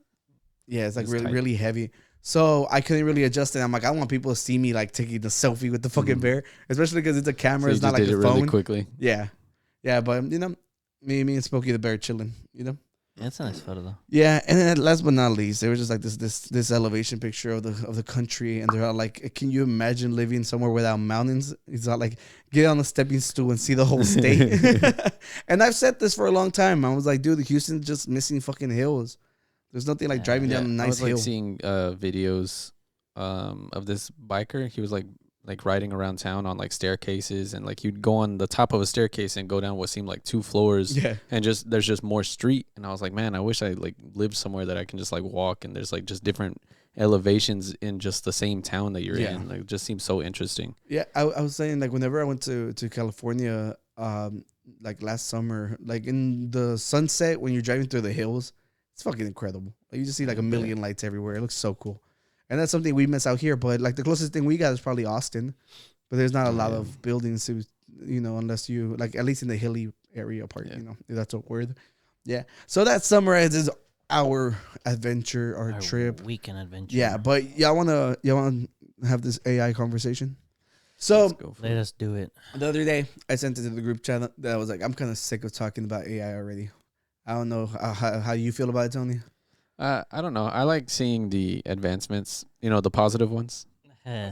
Yeah, it's like really tight. Really heavy. So I couldn't really adjust it. I'm like, I don't want people to see me like taking the selfie with the fucking bear, especially because it's a camera. So it's not like a phone. Really quickly. Yeah, but you know, me and Smokey the bear chilling. You know. Yeah, that's a nice photo though. Yeah, and then last but not least, there was just like this elevation picture of the country, and they're all like, "Can you imagine living somewhere without mountains?" It's not like get on a stepping stool and see the whole state. And I've said this for a long time. I was like, dude, Houston's just missing fucking hills. There's nothing like driving down a nice hill. I was like seeing videos of this biker. He was like riding around town on like staircases, and like you'd go on the top of a staircase and go down what seemed like 2 floors. Yeah. And there's just more street. And I was like, man, I wish I like lived somewhere that I can just like walk and there's like just different elevations in just the same town that you're in. Like it just seems so interesting. Yeah, I was saying like whenever I went to California like last summer, like in the sunset when you're driving through the hills, it's fucking incredible. Like you just see like a million lights everywhere. It looks so cool. And that's something we miss out here. But like the closest thing we got is probably Austin. But there's not a lot of buildings to, you know, unless you like at least in the hilly area part, you know, if that's a word. Yeah. So that summarizes our adventure, our trip. Weekend adventure. Yeah, but y'all wanna have this AI conversation? So let us do it. The other day I sent it to the group chat that I was like, I'm kinda sick of talking about AI already. I don't know how you feel about it, Tony. I don't know. I like seeing the advancements, you know, the positive ones.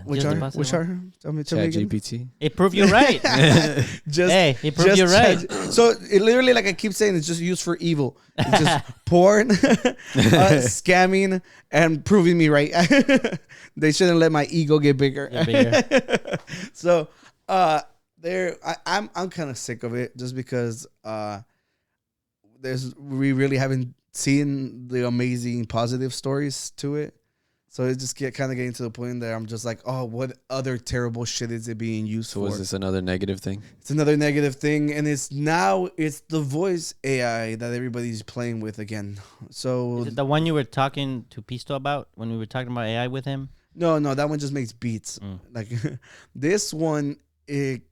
Which are? Tell me ChatGPT. It proved you right. It proved you right. So it literally, like I keep saying, it's just used for evil. It's just porn, scamming, and proving me right. They shouldn't let my ego get bigger. So I'm kind of sick of it just because we really haven't seen the amazing positive stories to it. So it just kind of getting to the point that I'm just like, oh, what other terrible shit is it being used for? So is this another negative thing? It's another negative thing. And it's the voice AI that everybody's playing with again. So is it the one you were talking to Pisto about when we were talking about AI with him? No, that one just makes beats. Like this one,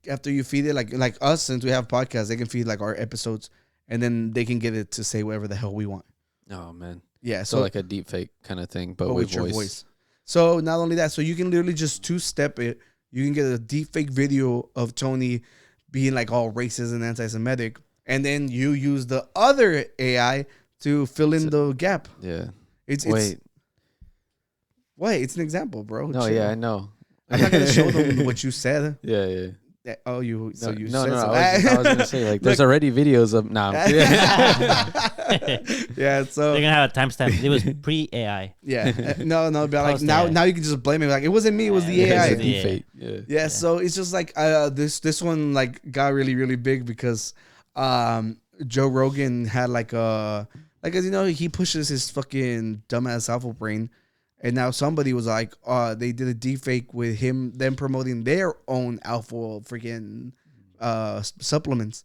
after you feed it, like us, since we have podcasts, they can feed like our episodes, and then they can get it to say whatever the hell we want. Oh man. Yeah, So like a deep fake kind of thing, but with your voice. voice. So not only that, so you can literally just 2-step it. You can get a deep fake video of Tony being like all racist and anti-Semitic, and then you use the other AI to fill in the gap. Yeah. It's Wait. It's an example, bro. No, Chill. yeah, I know. I'm not gonna show them what you said. Yeah, yeah. Oh, you. So you No, said no. something. I was gonna say like there's already videos of now. Yeah, so They're gonna have a timestamp. It was pre-AI. yeah, no, but like Post now AI. you can just blame it. Like it wasn't me, it was the AI. it's the deep AI. fake. Yeah. Yeah, so it's just like this one like got really really big because Joe Rogan had like as you know, he pushes his fucking dumbass alpha brain, and now somebody was like they did a deepfake with them promoting their own alpha freaking supplements.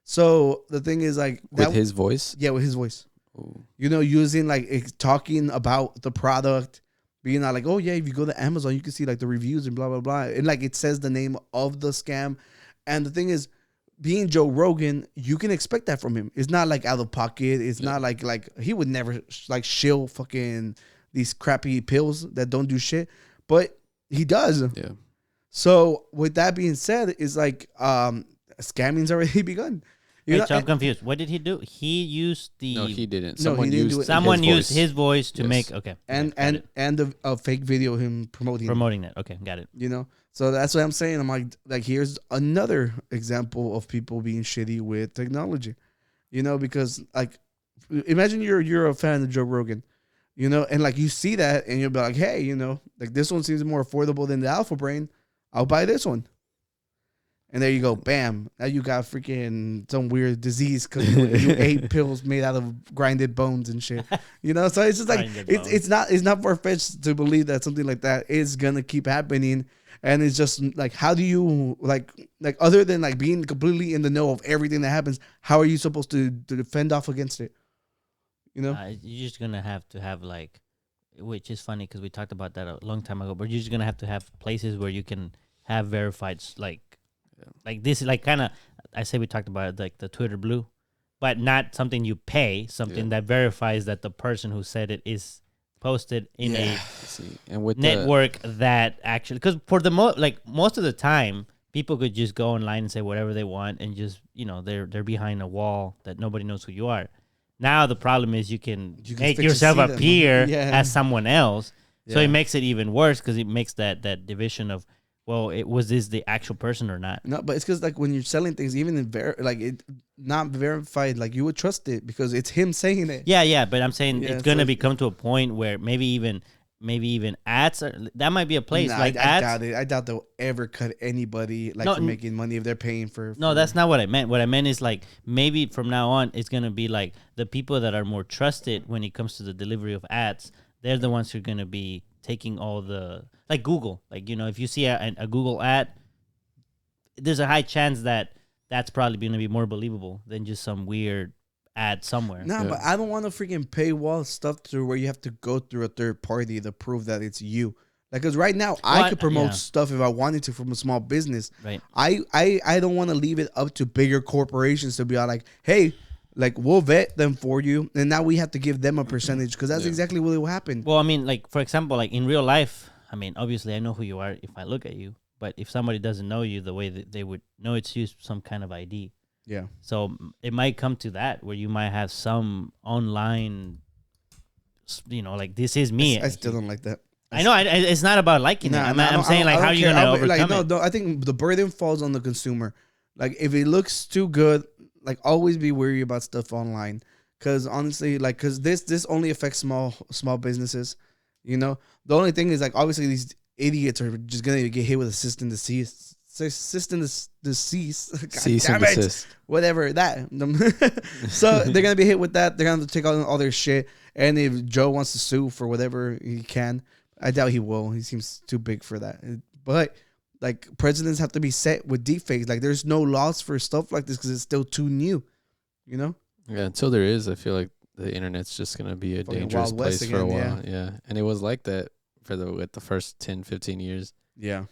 So the thing is like With his voice. yeah, with his voice. Ooh. You know, using like talking about the product, being like, oh yeah, if you go to Amazon, you can see like the reviews and blah blah blah, and like it says the name of the scam. And the thing is, being Joe Rogan, you can expect that from him. It's not like out of pocket. It's not like he would never like shill fucking these crappy pills that don't do shit, but he does. Yeah. So with that being said, it's like scamming's already begun. You Wait, know, so I'm confused. What did he do? He used the. No, he didn't. No, he didn't do it. Someone used voice. his voice to Yes. make. Okay. and a fake video of him promoting that. Okay, got it. you know. So that's what I'm saying. I'm like here's another example of people being shitty with technology, you know, because like imagine you're a fan of Joe Rogan, you know, and like you see that and you'll be like, hey, you know, like this one seems more affordable than the Alpha Brain. I'll buy this one. And there you go, bam! Now you got freaking some weird disease because you ate pills made out of grinded bones and shit. You know, so it's just like Grinded it's not far fetched to believe that something like that is gonna keep happening. And it's just like, how do you like other than like being completely in the know of everything that happens, how are you supposed to defend off against it? You know, You're just gonna have to have like, which is funny because we talked about that a long time ago. But you're just gonna have to have places where you can have verified like this, like kind of. I say we talked about it, like the Twitter Blue, but not something you pay. Something that verifies that the person who said it is posted in a See, and with network that actually, because for the most of the time people could just go online and say whatever they want and just, you know, they're behind a wall that nobody knows who you are. Now the problem is you can make yourself see them. appear Yeah. as someone else, so Yeah. it makes it even worse because it makes that division of, well, was this the actual person or not? no, but it's because like when you're selling things, even in it not verified, like you would trust it because it's him saying it. Yeah, but I'm saying Yeah, it's gonna so- become to a point where maybe even ads that might be a place Nah, like I ads. doubt it. I doubt they'll ever cut anybody like No, for making money if they're paying for. No, that's not what I meant. What I meant is like maybe from now on it's gonna be like the people that are more trusted when it comes to the delivery of ads. They're the ones who are gonna be taking all the, like Google. Like, you know, if you see a Google ad, there's a high chance that that's probably gonna be more believable than just some weird ad somewhere. No, but I don't want to freaking paywall stuff to where you have to go through a third party to prove that it's you. Like, cause right now I Well, could promote yeah. stuff if I wanted to from a small business. Right. I don't want to leave it up to bigger corporations to be all like, hey, like we'll vet them for you, and now we have to give them a percentage because that's exactly what will happen. Well, I mean, like for example, like in real life, I mean, obviously I know who you are if I look at you, but if somebody doesn't know you, the way that they would know it's you, some kind of ID. Yeah. So it might come to that where you might have some online, you know, like this is me. I still don't like that. I know it's not about liking it. I'm saying like, how are you gonna overcome it? No, I think the burden falls on the consumer. Like if it looks too good, like always be wary about stuff online. Cause honestly, like, cause this only affects small businesses. You know, the only thing is like obviously these idiots are just gonna get hit with a cease and desist. Cease and desist. Whatever that. So they're gonna be hit with that. They're gonna have to take all their shit. And if Joe wants to sue for whatever he can, I doubt he will. He seems too big for that. But like presidents have to be set with deepfakes. Like there's no laws for stuff like this because it's still too new. You know? Yeah, until there is, I feel like the internet's just gonna be a Fucking dangerous Wild West place for a again, while. Yeah, and it was like that for the first 10, 15 years. Yeah.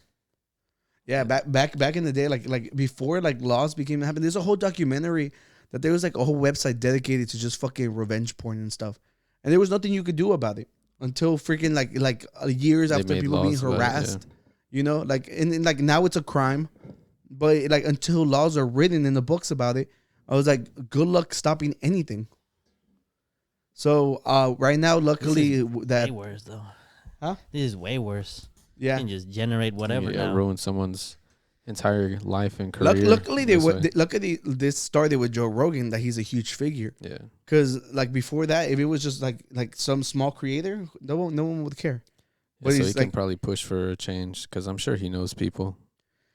Yeah, back in the day, like before like laws became happening, there's a whole documentary that there was like a whole website dedicated to just fucking revenge porn and stuff, and there was nothing you could do about it until freaking like years They after made people being laws about it, harassed. You know, like and like now it's a crime, but like until laws are written in the books about it, I was like, good luck stopping anything. So right now, luckily that way worse though. Huh? This is way worse. yeah. You can just generate whatever Yeah, now. ruin someone's entire life and career. Luckily, this way. this started with Joe Rogan that he's a huge figure. Yeah. Because like before that, if it was just like some small creator, no one would care. Yeah, so he's he can like- probably push for a change because I'm sure he knows people.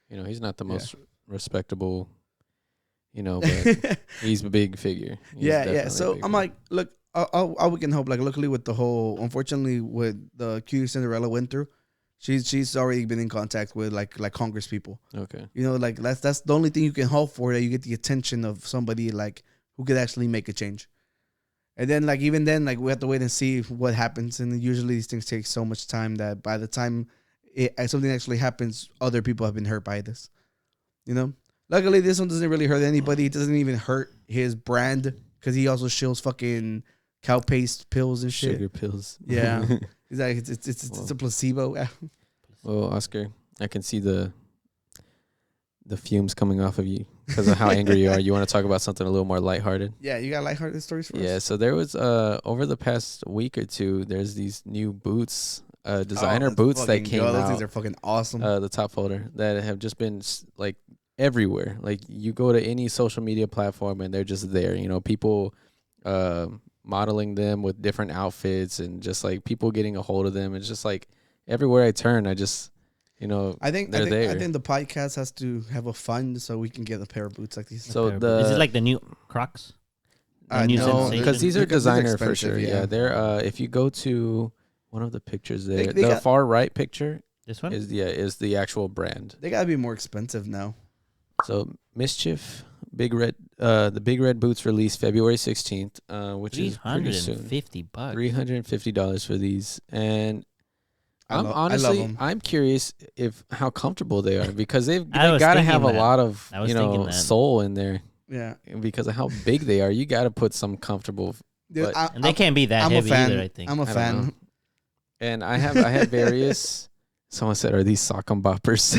You know, he's not the most respectable, you know, but he's a big figure. He's yeah. definitely a So big I'm figure. like, look, all we can hope. Like, luckily with the whole, unfortunately, with the Cutie Cinderella went through, she's already been in contact with like Congress people. Okay. You know, like that's the only thing you can hope for, that you get the attention of somebody like who could actually make a change. And then like even then, like we have to wait and see what happens. And usually these things take so much time that by the time something actually happens, other people have been hurt by this. You know, luckily this one doesn't really hurt anybody. It doesn't even hurt his brand because he also shills fucking cow paste pills and shit. Sugar pills. Yeah, he's like it's a placebo. Well, Oscar, I can see the fumes coming off of you because of how angry you are. You want to talk about something a little more lighthearted? Yeah, you got lighthearted stories for us? Yeah, so there was over the past week or two, there's these new boots, designer let's boots that fucking came go. Those out. things are fucking awesome. The top folder that have just been like everywhere. Like you go to any social media platform and they're just there. You know, people modeling them with different outfits and just like people getting a hold of them. It's just like everywhere I turn, I just, you know, I think they're there. I think the podcast has to have a fund so we can get a pair of boots like these. So is it like the new Crocs? The new no, sensation? because these are Because they're designer for expensive, sure. yeah. Yeah, they're if you go to one of the pictures there, They the got- far right picture This one? is the actual brand. They gotta be more expensive now. So Mischief Big Red, the Big Red boots released February 16th, which is pretty soon. $350. $350 for these, and I I'm love honestly 'em. I'm curious if how comfortable they are because they I was got to have a thinking that. lot of I was thinking that. soul in there Yeah, because of how big they are. You got to put some comfortable. dude, But- And they can't be that I'm a heavy fan. either, I think. I'm a I don't fan. know. And I have various. Someone said, "Are these sock 'em boppers?"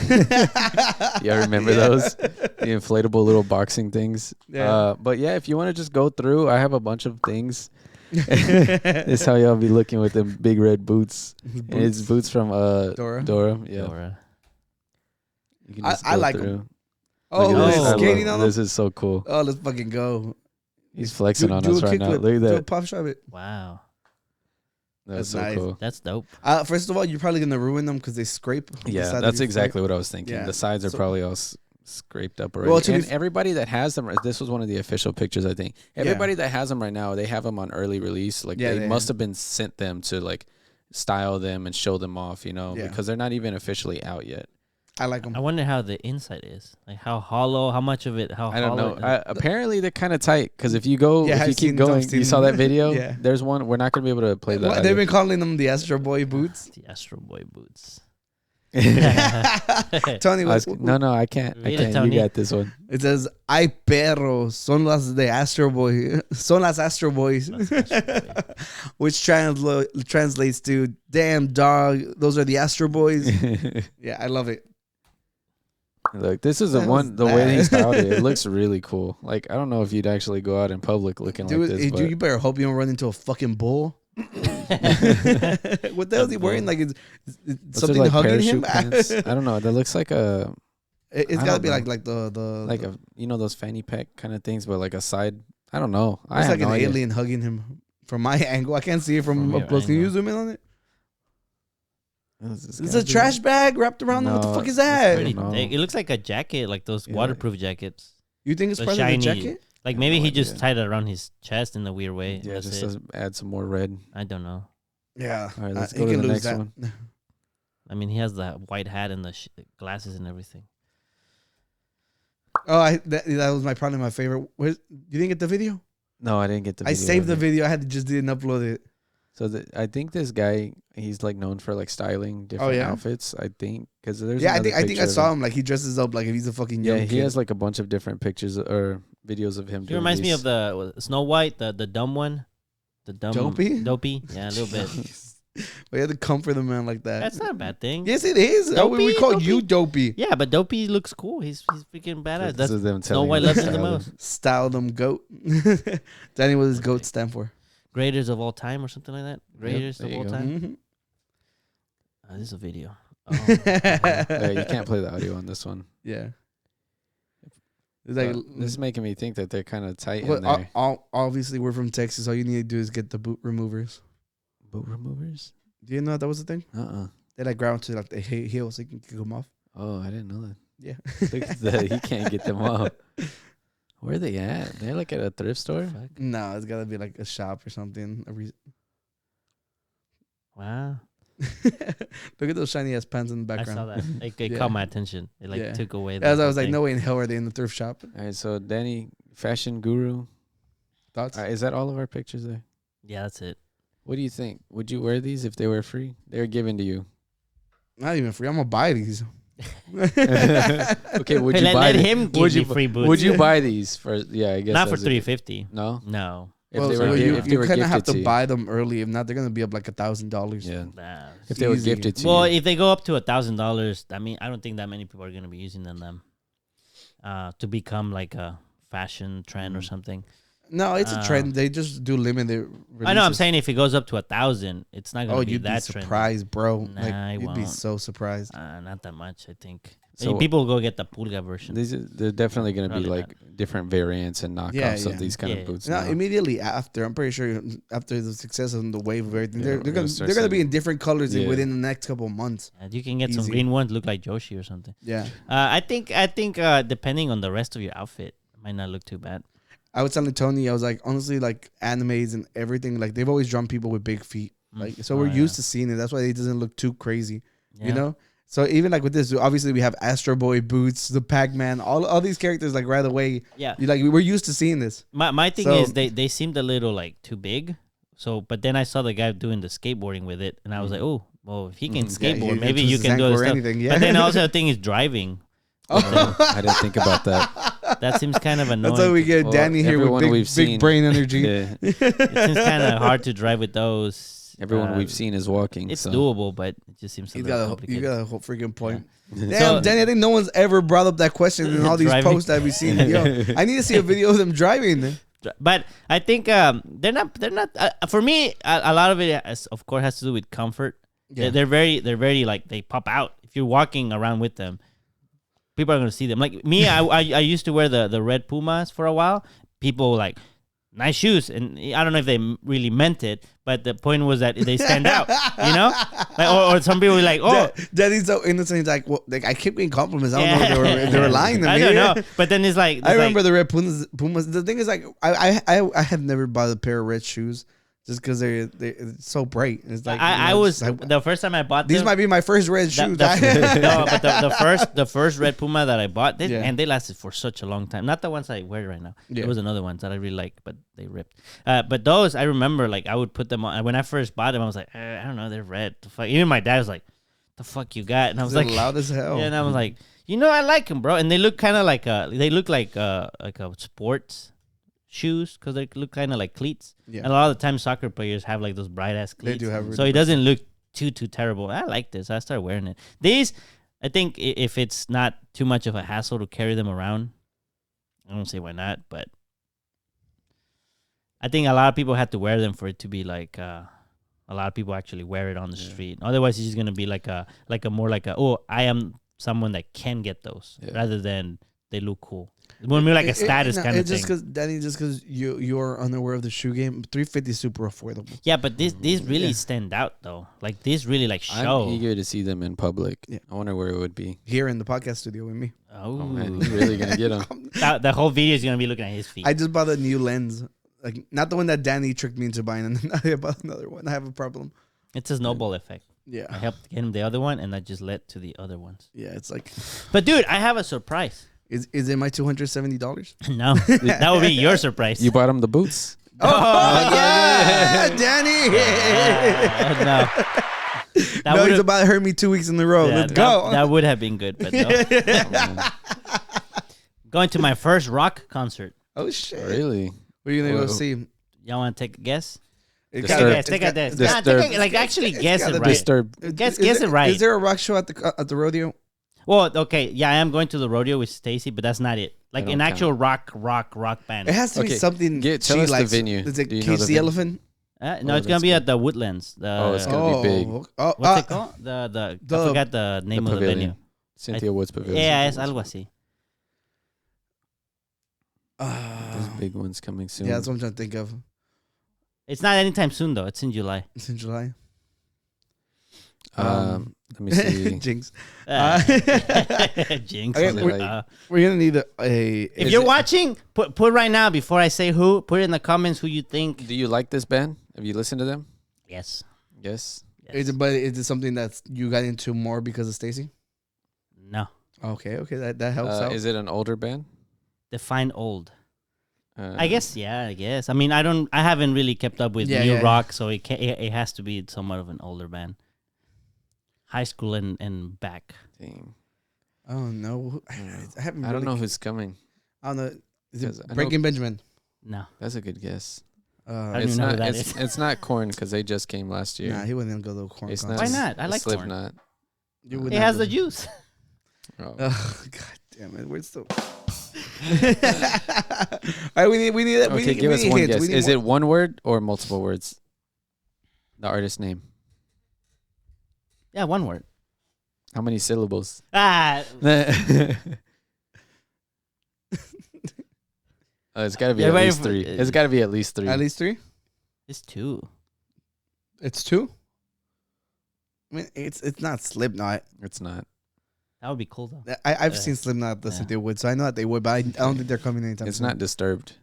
Yeah, remember those? The inflatable little boxing things. Yeah. But yeah, if you want to just go through, I have a bunch of things. This is how y'all be looking with them big red boots. And it's boots from Dora. Yeah. Dora. You can I- just I go like 'em. through. Oh, Look at we're this. I love- skating on them. This is so cool. Oh, let's fucking go. He's flexing on Do us a right now. kickflip. Look at Do a that. pop shove it. Wow. That's so nice. cool. That's dope. First of all, you're probably gonna ruin them because they scrape. the Yeah, side of that's your exactly foot. what I was thinking. Yeah. The sides are So- probably all scraped up already. Well, to be and f- everybody that has them, this was one of the official pictures, I think. Everybody that has them right now, they have them on early release. Like Yeah, they they must have. have been sent them to like style them and show them off, you know, Yeah. because they're not even officially out yet. I like them. I wonder how the inside is. Like how hollow, how much of it, how I don't hollow. know. Apparently they're kind of tight because if you go, Yeah, if you I've keep seen- going, I've you seen saw that video. Yeah. There's one. We're not gonna be able to play that. They've audio. been calling them the Astro Boy boots. The Astro Boy boots. Tony, I was- no, I can't. I Read it, can't. Tony. You got this one. it says, "Ay perros, son las de Astro Boy, son las Astro Boys," That's Astro Boy. which translates to "Damn dog, those are the Astro Boys." Yeah, I love it. Look, this is the That one. was The way he bad. styled it, it looks really cool. Like I don't know if you'd actually go out in public looking Dude, like this. hey, But dude, you better hope you don't run into a fucking bull. What the hell is he wearing? Like, is those are something like hugging him? parachute pants. I don't know. That looks like a It's I got to don't be know. like the like a those fanny pack kind of things, but like a side. I don't know. I it's have like no an idea. alien hugging him from my angle. I can't see it from From up your close. Can you angle. zoom in on it? This It's a trash bag wrapped around him. What the No, fuck is it's that? Pretty know. thick. It looks like a jacket, like those Yeah. waterproof jackets. You think it's The part of the shiny- jacket? Like have maybe no he just idea. tied it around his chest in a weird way. Yeah, That's just it. to add some more red. I don't know. Yeah. All right, let's he go to can the lose next that. one. I mean, he has the white hat and the glasses and everything. Oh, that was probably my favorite. You didn't get the video? No, I didn't get the. I video saved of the it. video. I had to just didn't upload it. So I think this guy, he's like known for like styling different yeah? outfits. I think because there's Yeah, I another think I picture of saw him. him like he dresses up like if he's a fucking young Yeah, he kid. has like a bunch of different pictures or videos of him. He doing reminds me these. of the Snow White, the dumb one, the dumb Dopey? Yeah, a little bit. But you have to comfort a man like that. That's not a bad thing. Yes, it is. Oh, we Dopey, call Dopey. you dopey. Yeah, but Dopey looks cool. He's freaking badass. This That's is them Snow telling White you loves to him the style most. Style them goat. Danny, what does goat stand for? Greatest of all time or something like that. Greatest there of you all go. time. Mhm. This is a video. Oh. Yeah, you can't play the audio on this one. Yeah. It's like This is making me think that they're kind of tight well, in there. obviously we're from Texas. All you need to do is get the boot removers. Boot removers? Do you know that was the thing? They like ground to like the heels so you can kick them off. Oh, I didn't know that. Yeah. Look at that. He can't get them off. Where are they at? They're like at a thrift store? No, it's gotta be like a shop or something. Wow. Look at those shiny ass pants in the I background. saw that. It Yeah. caught my attention. It like Yeah. took away. As I whole was like, thing. no way in hell are they in the thrift shop. All right, so Danny, fashion guru. Thoughts? Is that all of our pictures there? Yeah, that's it. What do you think? Would you wear these if they were free? They're given to you. Not even free. I'm gonna buy these. Okay, would Hey, you let buy let them? him give Would me you free boots. Would you buy these for? Yeah, I guess Not for that's it. $350. No, No. if Well, they so were you if they were kind of have gifted to you. buy them early. If not, they're gonna be up like $1,000. Yeah, Nah. if they were easy. gifted to Well, you. if they go up to $1,000, I mean, I don't think that many people are gonna be using them. To become like a fashion trend or something. No, it's a trend. They just do limited. Releases. I know. I'm saying if it goes up to 1,000, it's not gonna Oh, be you'd be that trendy. surprised, bro. Nah, like I you'd be won't. so surprised. Not that much, I think. So- People go get the pulga version. They're definitely going to be Probably like different variants and knockoffs Yeah, yeah. of these kind Yeah. of boots. No, now. immediately after, I'm pretty sure after the success of the wave of everything, Yeah, they're we're gonna gonna start they're gonna be selling- in different colors Yeah. within the next couple of months. And you can get some Easy. green ones look like Joshi or something. Yeah, I think depending on the rest of your outfit, it might not look too bad. I was telling Tony, I was like, honestly, like animes and everything, like they've always drawn people with big feet. Like so, we're used to seeing it. That's why it doesn't look too crazy. Yeah. You know. So even like with this, obviously we have Astro Boy boots, the Pac-Man, all these characters like right away. Yeah. You like we're used to seeing this. My thing So- is they seemed a little like too big. So, but then I saw the guy doing the skateboarding with it, and I was like, oh, well, if he can Yeah, skateboard, he maybe twists you his can do ankle this or stuff. anything, yeah. But then also the thing is driving. I didn't think about that. That seems kind of annoying. That's why we get Well, Danny here with everyone big, we've big seen- brain energy. Yeah. It seems kind of hard to drive with those. Everyone we've seen is walking. It's so. doable, but it just seems a You little got complicated. a whole freaking point. Damn, So- Danny, I think no one's ever brought up that question in all these Driving. posts that we've seen. Yo, I need to see a video of them driving. But I think they're not for me. A lot of it, of course, has to do with comfort. Yeah. They're very like they pop out. If you're walking around with them, people are gonna see them. Like me, I used to wear the red Pumas for a while. People like nice shoes, and I don't know if they really meant it, but the point was that they stand out. You know, like, or some people were like, oh. Danny's so innocent. He's like, well, like I keep getting compliments. I don't know if they were lying to me. I don't know, but then it's like I remember the red Pumas. The thing is, like, I have never bought a pair of red shoes just because they're it's so bright. It's like I was the first time I bought these them, might be my first red shoes. no, but the first red Puma that I bought, Yeah. they lasted for such a long time. Not the ones I wear right now. Yeah. There was another ones that I really liked, but they ripped. But those I remember, like I would put them on. When I first bought them, I was like, I don't know, they're red. The fuck? Even my dad was like, "The fuck you got?" And I was They're like, loud as hell. Yeah, and I was like, I like them, bro. And they look kind of like a sports shoes because they look kind of like cleats. Yeah. And a lot of the time, soccer players have like those bright ass cleats. do have really so it doesn't look too terrible. I like this. I started wearing it. These, I think, if it's not too much of a hassle to carry them around, I don't say why not, but I think a lot of people have to wear them for it to be like. A lot of people actually wear it on the street. Otherwise, it's just gonna be like a I am someone that can get those rather than they look cool. It's more like a status kind of it's just thing. because Danny, just because you're unaware of the shoe game, $350 is super affordable. Yeah, but these really stand out though. Like these really like show. I'm eager to see them in public. Yeah. I wonder where it would be. Here in the podcast studio with me. Oh, Oh man, you're really gonna get them. the whole video is gonna be looking at his feet. I just bought a new lens, like not the one that Danny tricked me into buying, and then I bought another one. I have a problem. It's a snowball effect. I Yeah, helped get him the other one, and that just led to the other ones. yeah. It's like, But dude, I have a surprise. is it my $270? No, that would be your surprise. You bought them the boots. Oh, yeah, Danny. No. That No, he's would've- about to hurt me 2 weeks in a row. yeah, Let's go. That would have been good, but no. Going to my first rock concert. Oh shit! Really? Where are you gonna go Whoa. see? Y'all want to take a guess? It Disturbed. Take a gotta- guess. Take a it's guess. got- Nah, Disturbed. take a, like actually guess gotta it be- right. Disturbed. Guess is it right. Is there a rock show at the rodeo? Well, okay, yeah, I am going to the rodeo with Stacy, but that's not it. Like don't an count. actual rock band. It has to be Okay, something. tell she us the likes. venue. Is it Do you know Cage the the venue? Elephant? No, Oh, it's gonna that's be good. at the Woodlands. it's gonna be big. What's it called? I the- forgot the name of the pavilion. venue. Cynthia Woods Pavilion. Yeah, es algo así. There's big ones coming soon. Yeah, that's what I'm trying to think of. It's not anytime soon though. It's in July. It's in July. Let me see. Jinx. Jinx. Okay, we're- We're gonna need a If you're watching, put right now before I say who. Put it in the comments who you think. Do you like this band? Have you listened to them? Yes. Yes. Is it something that's you got into more because of Stacy? No. Okay, that helps out. Is it an older band? Define old. Uh, I guess. Yeah. I guess. I mean, I haven't really kept up with Yeah, new yeah. rock, so it has to be somewhat of an older band. High school and back. Dang. Oh no, I haven't. I don't really- know who's coming. I don't know. Is Because it I know- Breaking Benjamin? No. That's a good guess. I don't It's even know not. who that It's, is. it's not Korn because they just came last year. Nah, he wouldn't go to a corn It's concert. Why not? I it's like Korn. Slipknot. You would It not has go the to- juice. Oh. Oh, God damn it! We're still. All right, we need. Okay, give us one hints. guess. We need Is more- it one word or multiple words? The artist name. Yeah, one word. How many syllables? It's got to be Yeah, at wait least for- 3. It's got to be at least 3. At least 3. It's 2. It's 2. I mean, it's not Slipknot. It's not. That would be cool though. I've Yeah. seen Slipknot. That's Yeah. what they would. So I know that they would, but I don't think they're coming anytime It's soon. not Disturbed.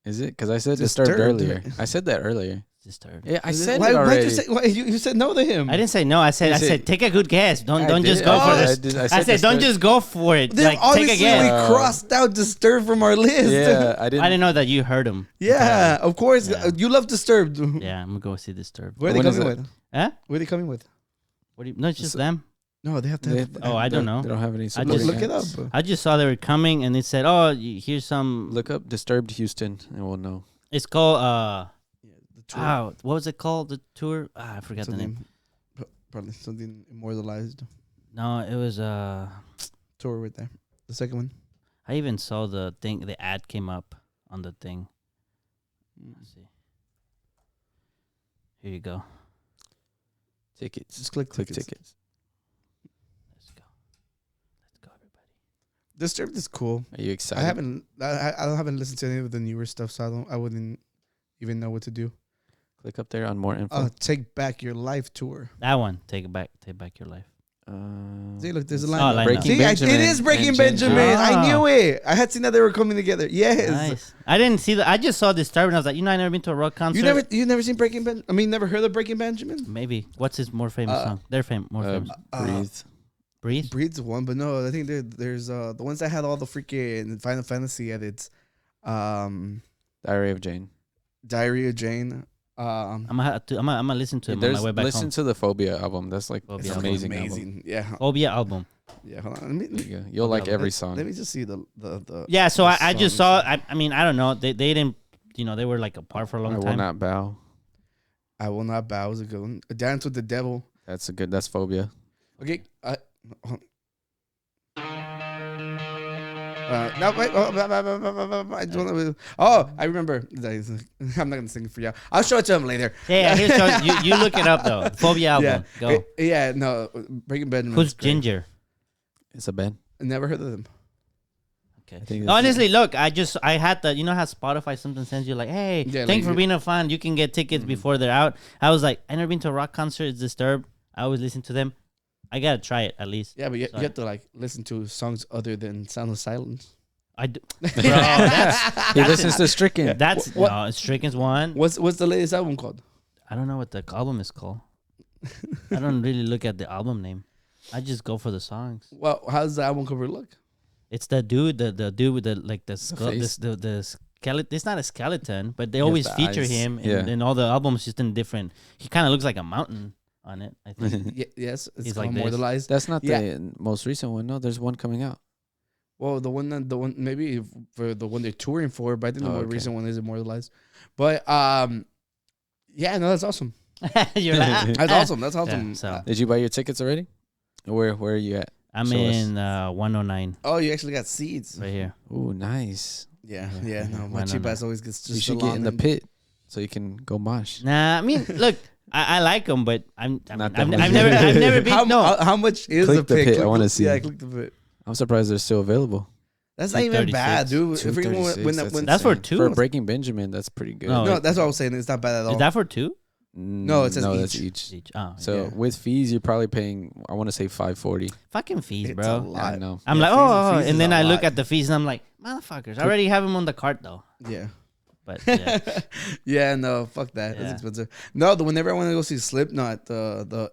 Is it? Because I said Disturbed Disturbed. earlier. I said that earlier. Disturbed. Yeah, I Is it- said why, it already. Why'd you say? Why, you said no to him. I didn't say no. I said You said- take a good guess. Don't I just did. go I for did. this. I I said don't Disturbed. just go for it. Then Like take a obviously we guess. crossed out Disturbed from our list. Yeah, I didn't. I didn't know that you heard him. Yeah, of course. Yeah. You love Disturbed. Yeah, I'm gonna go see Disturbed. Where are they When is coming it? with? Huh? Where are they coming with? What do you? No, it's just So- them. No, they have to. They- Have, Oh, I don't know. They don't have any. I supporting just- look it up. acts. I just saw they were coming, and it said, "Oh, here's some." Look up Disturbed Houston, and we'll know. It's called The tour. what was it called? The tour? I forgot the name. Probably something immortalized No, it was tour right there. The second one. I even saw the thing. The ad came up on the thing. Let's see. Here you go. Tickets. Just click Click tickets. tickets. Let's go. Let's go, everybody. Disturbed is cool. Are you excited? I haven't listened to any of the newer stuff, so I wouldn't even know what to do. Click up there on more info. Oh, Take Back Your Life tour. That one. Take back your life. See, look, there's a Oh, line. line Breaking See, Benjamin. it is Breaking and Benjamin. Ginger. I Ah. knew it. I had seen that they were coming together. Yes. Nice. I didn't see that. I just saw Disturbed, and I was like, I never been to a rock concert. You never seen Breaking Ben? I mean, never heard of Breaking Benjamin? Maybe. What's his more famous song? Their more famous. Breathe. Breathe. Breed's one, but no, I think there's the ones that had all the freaking Final Fantasy edits. Diary of Jane. Diary of Jane. I'm gonna listen to him on There's my way back listen home. to the Phobia album. That's like Phobia an album. amazing album. Yeah. Phobia album. Yeah. Hold on. There you go. You'll like every song. Let me just see the Yeah, so the I just songs. saw. I mean, I don't know. They didn't. They were like apart for a I long will time. not bow. I Will Not Bow is a good one. Dance with the Devil. That's Phobia. Okay. No, wait. I don't know. Oh, I remember. I'm not gonna sing it for you. I'll show it to him later. Yeah, you look it up though. Phobia album. Go. Yeah. No. Breaking Benjamin. Who's is great. Ginger? It's a band. Never heard of them. Okay. I think that's- Honestly, look, I had the, how Spotify sometimes sends you like, hey, Yeah, thanks like for being a fan. You can get tickets before they're out. I was like, I never been to a rock concert. It's Disturbed. I always listen to them. I gotta try it at least. Yeah, but you Sorry. have to like listen to songs other than Sound of Silence. I do. Bro, that's He listens to Stricken. that's What- no, Stricken's one. What's the latest album called? I don't know what the album is called. I don't really look at the album name. I just go for the songs. Well, how does the album cover look? It's the dude, the dude with the like the skull, face? the It's not a skeleton, but they has always the feature eyes. him Yeah. in all the albums, just in different. He kind of looks like a mountain on it. I think. Yes, it's He's called like this. Immortalized. That's not Yeah. the most recent one. No, there's one coming out. Well, the one maybe for the one they're touring for, but I think the Oh, more okay. recent one is Immortalized. But yeah, no, that's awesome. You're like, That's awesome. That's awesome. so- Did you buy your tickets already? Where are you at? I'm Show us. in 109 Oh, you actually got seats. right here. Ooh, nice. Yeah, yeah. No, my Why cheap not? ass always gets just You should the get in the lawn pit so you can go mosh. Nah, I mean, look, I like them, but Not I've that much. never been. How much is Click the the pit? pit. I wanna see. Yeah, click the pit. I'm surprised they're still available. That's Like not even bad, 36. dude. If we- 236, when That's for insane. two? For Breaking Benjamin, that's pretty good. No, no, that's what I was saying. It's not bad at all. Is that for two? No, it says no, each. that's each. Each. Oh, So Yeah. with fees, you're probably paying. I want to say $540. fucking fees, It's a bro. lot. I know. I'm Yeah, like, fees is and then a I look lot. at the fees and I'm like, motherfuckers, I already have them on the cart though. Yeah. But yeah, Yeah, no, fuck that. Yeah. That's expensive. No, whenever I wanted to go see Slipknot,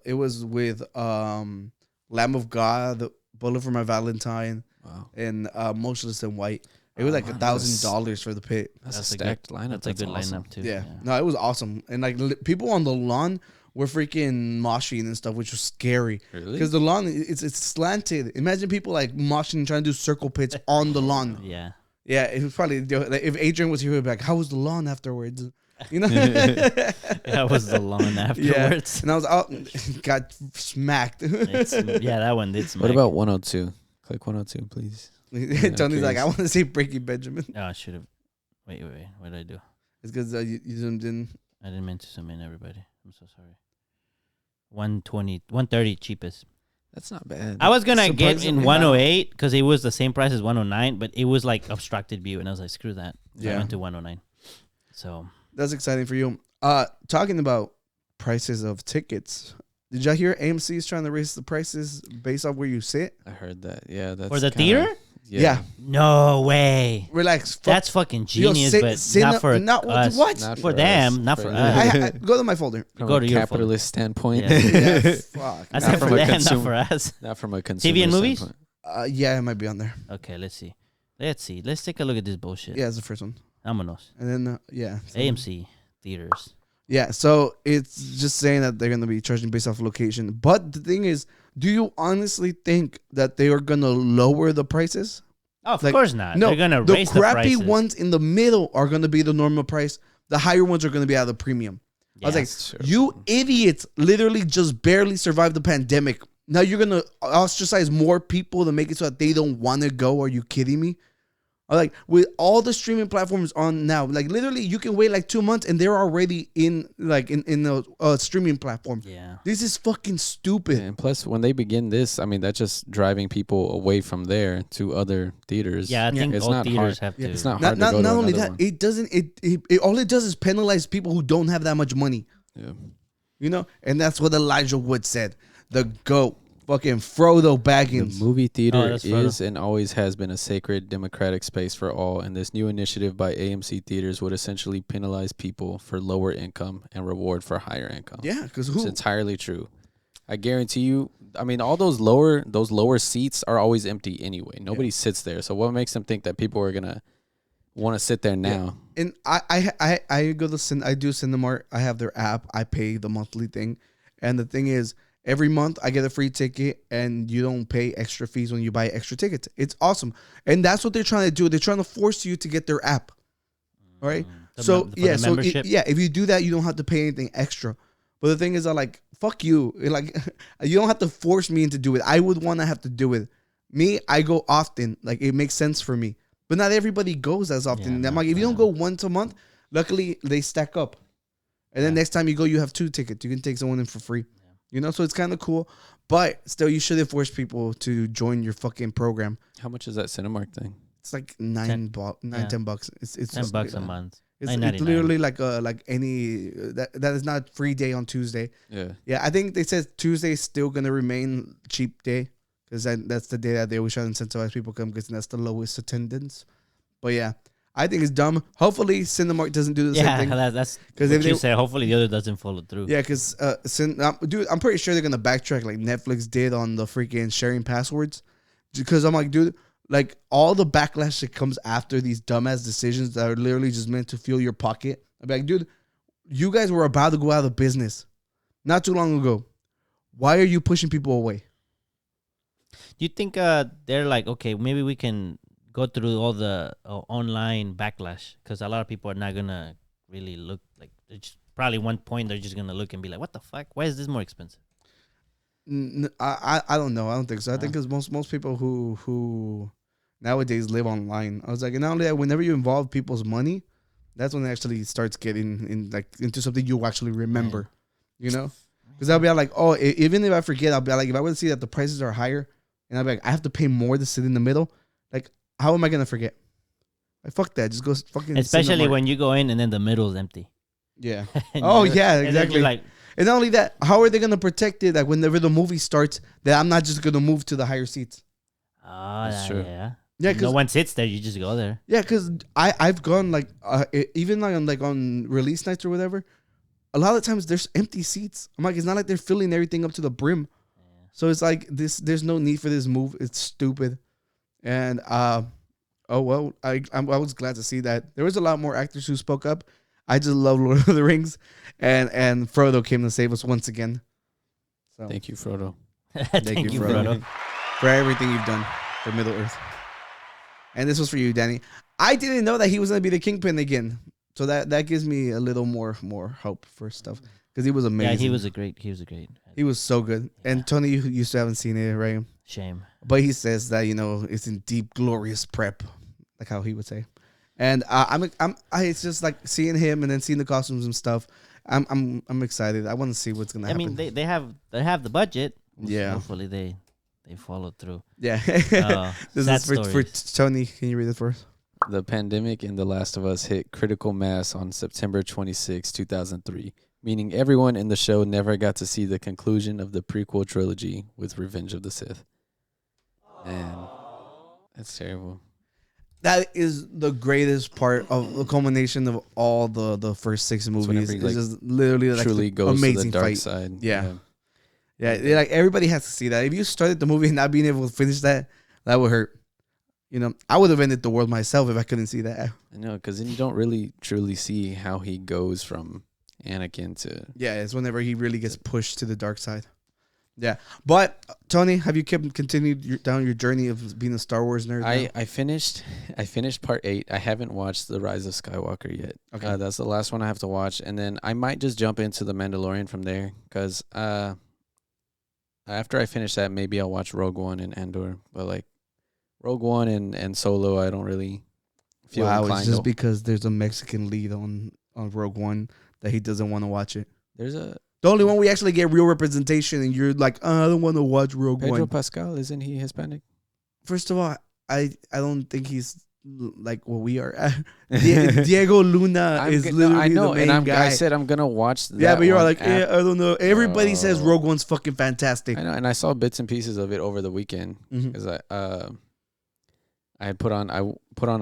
it was with Lamb of God, Bullet for My Valentine, Wow, and Motionless in White. It was like wow. $1,000 for the pit. that's, That's a a good- stacked lineup. that's a good awesome. lineup too. Yeah. No, it was awesome. And like people on the lawn were freaking moshing and stuff, which was scary. Really? Because the lawn, it's slanted. Imagine people like moshing and trying to do circle pits on the lawn. Yeah. Yeah, it was probably like, if Adrian was here, he'd be like, "How was the lawn afterwards?" You know? That was the lawn afterwards. And I was out, got smacked. Yeah, that one did smack. What about 102? Click 102, please. Tony's like, curious. "I want to say Breaking Benjamin." Oh, I should have. Wait. What did I do? It's because you zoomed in. I didn't mean to zoom in, everybody. I'm so sorry. 130 cheapest. That's not bad. I was gonna get Surprisingly in 108 because it was the same price as 109, but it was like obstructed view, and I was like, screw that. So I Yeah. went to 109. So That's exciting for you. Talking about prices of tickets. Did y'all hear AMC is trying to raise the prices based off where you sit? I heard that. Yeah, that's for the kinda- theater? Yeah. No way. Relax. That's fucking Yo, genius, sit- but sit not up- for not- us. what? Not For us, them, not for them. us. I go to my folder. From Go a to your capitalist standpoint. Yeah. Yeah, fuck. I Not said from for a them, not consumer- for us. Not from a consumer TV and movies? standpoint. Yeah, it might be on there. Okay, let's see. Let's take a look at this bullshit. Yeah, it's the first one. Vámonos. And then yeah, so- AMC theaters. Yeah, so it's just saying that they're gonna be charging based off location. But the thing is, do you honestly think that they are gonna lower the prices? Oh, of Like, course not. No, They're gonna the raise the crappy prices. ones in the middle are gonna be the normal price. The higher ones are gonna be out of the premium. I was Yeah. like, That's true. you idiots literally just barely survived the pandemic. Now you're gonna ostracize more people to make it so that they don't want to go. Are you kidding me? Or like with all the streaming platforms on now, like literally you can wait like 2 months and they're already in the streaming platform. Yeah. This is fucking stupid. And plus, when they begin this, I mean, that's just driving people away from there to other theaters. Yeah, I think it's all not theaters hard. have to. It's not Not, hard not, to go not to only another that, one. it doesn't. It all it does is penalize people who don't have that much money. Yeah. You know, and that's what Elijah Wood said. The GOAT, fucking Frodo The Baggins. movie theater that's Frodo. is and always has been a sacred democratic space for all, and this new initiative by AMC Theaters would essentially penalize people for lower income and reward for higher income. Yeah, because It's who? entirely true. I guarantee you. I mean, all those lower seats are always empty anyway. Nobody sits there. So what makes them think that people are gonna want to sit there now? And I go to I do Cinemark. I have their app. I pay the monthly thing, and the thing is, every month I get a free ticket, and you don't pay extra fees when you buy extra tickets. It's awesome, and that's what they're trying to do. They're trying to force you to get their app. All right. So yeah, so if you do that, you don't have to pay anything extra. But the thing is, I like fuck you. Like you don't have to force me into do it. I would want to have to do it. Me, I go often. Like it makes sense for me. But not everybody goes as often. Yeah, I'm like, if you don't go once a month, luckily they stack up. And then next time you go, you have 2 tickets. You can take someone in for free. You know, so it's kind of cool. But still, you shouldn't force people to join your fucking program. How much is that Cinemark thing? It's like $10 $10. It's $10 just, a month. It's $9.99. literally like any that is not free day on Tuesday. Yeah. Yeah, I think they said Tuesday is still gonna remain cheap day because that's the day that they always try to incentivize people to come because that's the lowest attendance. But yeah, I think it's dumb. Hopefully, Cinemark doesn't do the same thing. That's 'Cause what if you they- said. Hopefully, the other doesn't follow through. Yeah, because dude, I'm pretty sure they're gonna backtrack like Netflix did on the freaking sharing passwords. Because I'm like, dude, like all the backlash that comes after these dumbass decisions that are literally just meant to fill your pocket. I'd be like, dude, you guys were about to go out of business not too long ago. Why are you pushing people away? Do you think they're like, okay, maybe we can go through all the online backlash because a lot of people are not gonna really look like. It's probably one point they're just gonna look and be like, what the fuck? Why is this more expensive? I don't know. I don't think so. I think because most people who nowadays live online. I was like, and not only that, whenever you involve people's money, that's when it actually starts getting into something you actually remember, you know? Because I'll be like, oh, even if I forget, I'll be like, if I would see that the prices are higher, and I'll be like, I have to pay more to sit in the middle. Like, how am I gonna forget? Like, fuck that. Just go fucking. Especially when you go in and then the middle is empty. Yeah. Oh yeah, exactly. Like, and not only that, how are they gonna protect it? Like whenever the movie starts, that I'm not just gonna move to the higher seats. oh, That's true. yeah. Yeah, No one sits there. You just go there. Yeah, because I've gone like even on release nights or whatever. A lot of times there's empty seats. I'm like, it's not like they're filling everything up to the brim. So it's like this. There's no need for this move. It's stupid. And oh well, I was glad to see that there was a lot more actors who spoke up. I just love Lord of the Rings, and Frodo came to save us once again. So Thank you, Frodo. Thank you, Frodo. for everything you've done for Middle Earth. And this was for you, Danny. I didn't know that he was gonna be the Kingpin again, so that gives me a little more hope for stuff because he was amazing. Yeah, he was a great. He was so good. And Tony, you still haven't seen it, right? Shame. But he says that it's in deep, glorious prep, like how he would say. And it's just like seeing him and then seeing the costumes and stuff. I'm excited. I want to see what's gonna happen. I mean, they have the budget. Yeah. Hopefully they follow through. Yeah. This sad is for stories. Tony. Can you read it for us? The pandemic in The Last of Us hit critical mass on September 26, 2003, meaning everyone in the show never got to see the conclusion of the prequel trilogy with Revenge of the Sith. And that's terrible. That is the greatest part of the culmination of all the first 6 movies. It's just literally like truly goes amazing to the dark fight. side. Yeah. Like everybody has to see that. If you started the movie and not being able to finish that would hurt. I would have ended the world myself if I couldn't see that. I know, because then you don't really truly see how he goes from Anakin to... Yeah, it's whenever he really gets pushed to the dark side. Yeah. But, Tony, have you continued down your journey of being a Star Wars nerd? I finished part 8. I haven't watched The Rise of Skywalker yet. Okay. That's the last one I have to watch. And then I might just jump into The Mandalorian from there, because after I finish that, maybe I'll watch Rogue One and Andor. But, like, Rogue One and Solo, I don't really feel inclined. It's just because there's a Mexican lead on Rogue One that he doesn't want to watch it. The only one we actually get real representation, and you're like, I don't want to watch Rogue Pedro One. Pascal, isn't he Hispanic? First of all, I don't think he's like what we are. Diego Luna is literally the main guy. I said I'm gonna watch that. Yeah, but you're like, I don't know. Everybody says Rogue One's fucking fantastic. I know, and I saw bits and pieces of it over the weekend because I put on a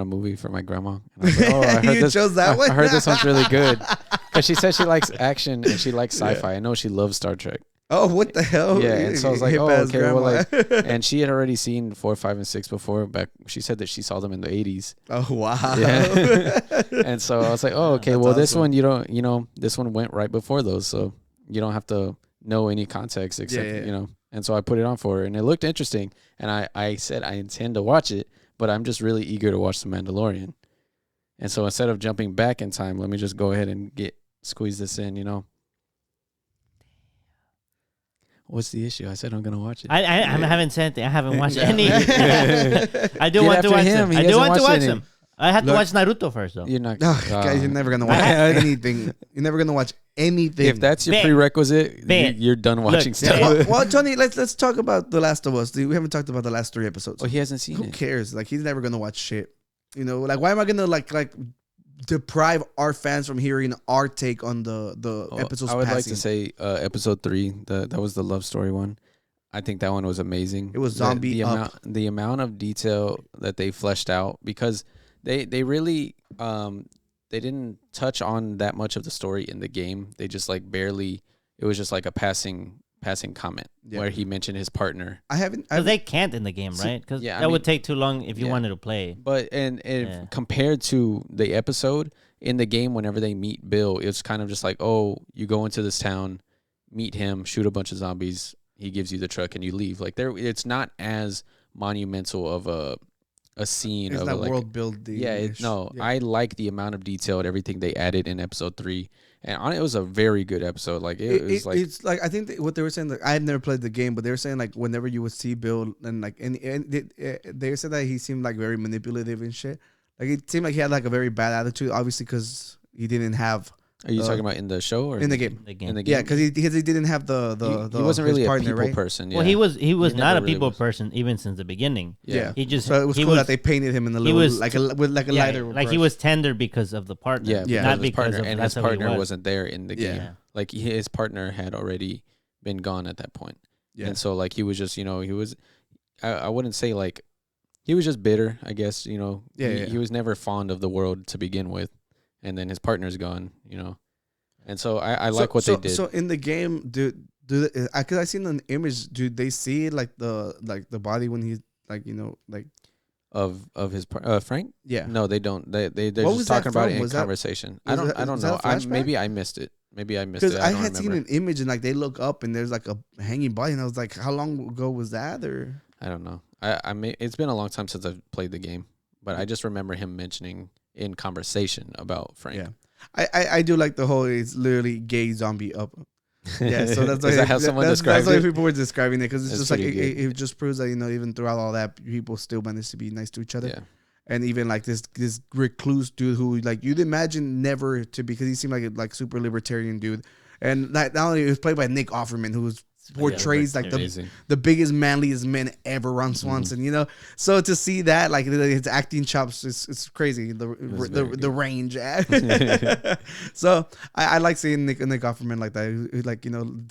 movie for my grandma. And I was like, I heard chose that one? I heard this one's really good because she said she likes action and she likes sci-fi. I know she loves Star Trek. Oh, what the hell? Yeah, and so I was like, Hip-ass okay, grandma. well, like, and she had already seen 4, 5, and 6 before. Back, she said that she saw them in the 80s. Oh wow! Yeah. And so I was like, oh, okay, That's well, this awesome. one this one went right before those, so you don't have to know any context except And so I put it on for her, and it looked interesting. And I said I intend to watch it, but I'm just really eager to watch The Mandalorian. And so instead of jumping back in time, let me just go ahead and squeeze this in. What's the issue? I said I'm gonna watch it. I haven't said anything. I haven't watched any. I do want to watch them. I do want to watch them. I have to watch Naruto first, though. You're not, guys. You're never gonna watch anything. You're never gonna watch anything. If that's your prerequisite, you're done watching stuff. Well, Tony, let's talk about The Last of Us. We haven't talked about the last 3 episodes. Well, he hasn't seen it. Who cares? Like, he's never gonna watch shit. Like, why am I gonna like deprive our fans from hearing our take on the episodes? I would like to say episode 3. That was the love story one. I think that one was amazing. It was zombie the amount of detail that they fleshed out, because they really they didn't touch on that much of the story in the game. They just like barely. It was just like a passing passing comment Yeah. where he mentioned his partner. I haven't. So they can't in the game, right? Because yeah, I that mean- would take too long if you Yeah. wanted to play. But and Yeah. compared to the episode in the game, whenever they meet Bill, it's kind of just like, oh, you go into this town, meet him, shoot a bunch of zombies, he gives you the truck, and you leave. Like it's not as monumental of a scene. It's of not like, world building. yeah, I like the amount of detail and everything they added in episode 3, and it was a very good episode. Like it was like it's like I think what they were saying. Like, I had never played the game, but they were saying like whenever you would see Bill and like they said that he seemed like very manipulative and shit. Like it seemed like he had like a very bad attitude, obviously because he didn't have. Are you talking about in the show or in the game? The game. In the game, Yeah, because he didn't have the he wasn't really his a partner, people right? person. Yeah. Well, he was not never a really people was. person even since the beginning. Yeah. He just So it was he cool that they painted him in a little was with like a yeah, lighter. like he brush. was tender because of the partner. Yeah, Yeah. not his because partner, of and that's his how he partner was. wasn't there in the Yeah. game. Yeah. Like his partner had already been gone at that point, Yeah. and so like he was just he was, I wouldn't say like he was just bitter. I guess Yeah. he was never fond of the world to begin with, and then his partner's gone. And so I like what they did. So in the game, because I seen an image. Do they see like the body when he's like like of his Frank? yeah. No, they don't. They're What was just that talking about from? it in Was that- conversation. was I that- don't was that know. a flashback? Maybe I missed it. Because I had seen remember. an image and like they look up and there's like a hanging body and I was like, how long ago was that? Or I don't know. It's been a long time since I've played the game, but I just remember him mentioning in conversation about Frank. yeah, I do like the whole it's literally gay zombie up. Yeah, so that's Is that how someone described that's it? why people were describing it because it's That's just like pretty good. it just proves that even throughout all that people still manage to be nice to each other. Yeah. And even like this recluse dude who like you'd imagine never to because he seemed like a super libertarian dude, and not only it was played by Nick Offerman who portrays like Amazing. the biggest manliest man ever Ron Swanson, So to see that like his acting chops it's crazy the range. So I like seeing Nick Offerman like that who's like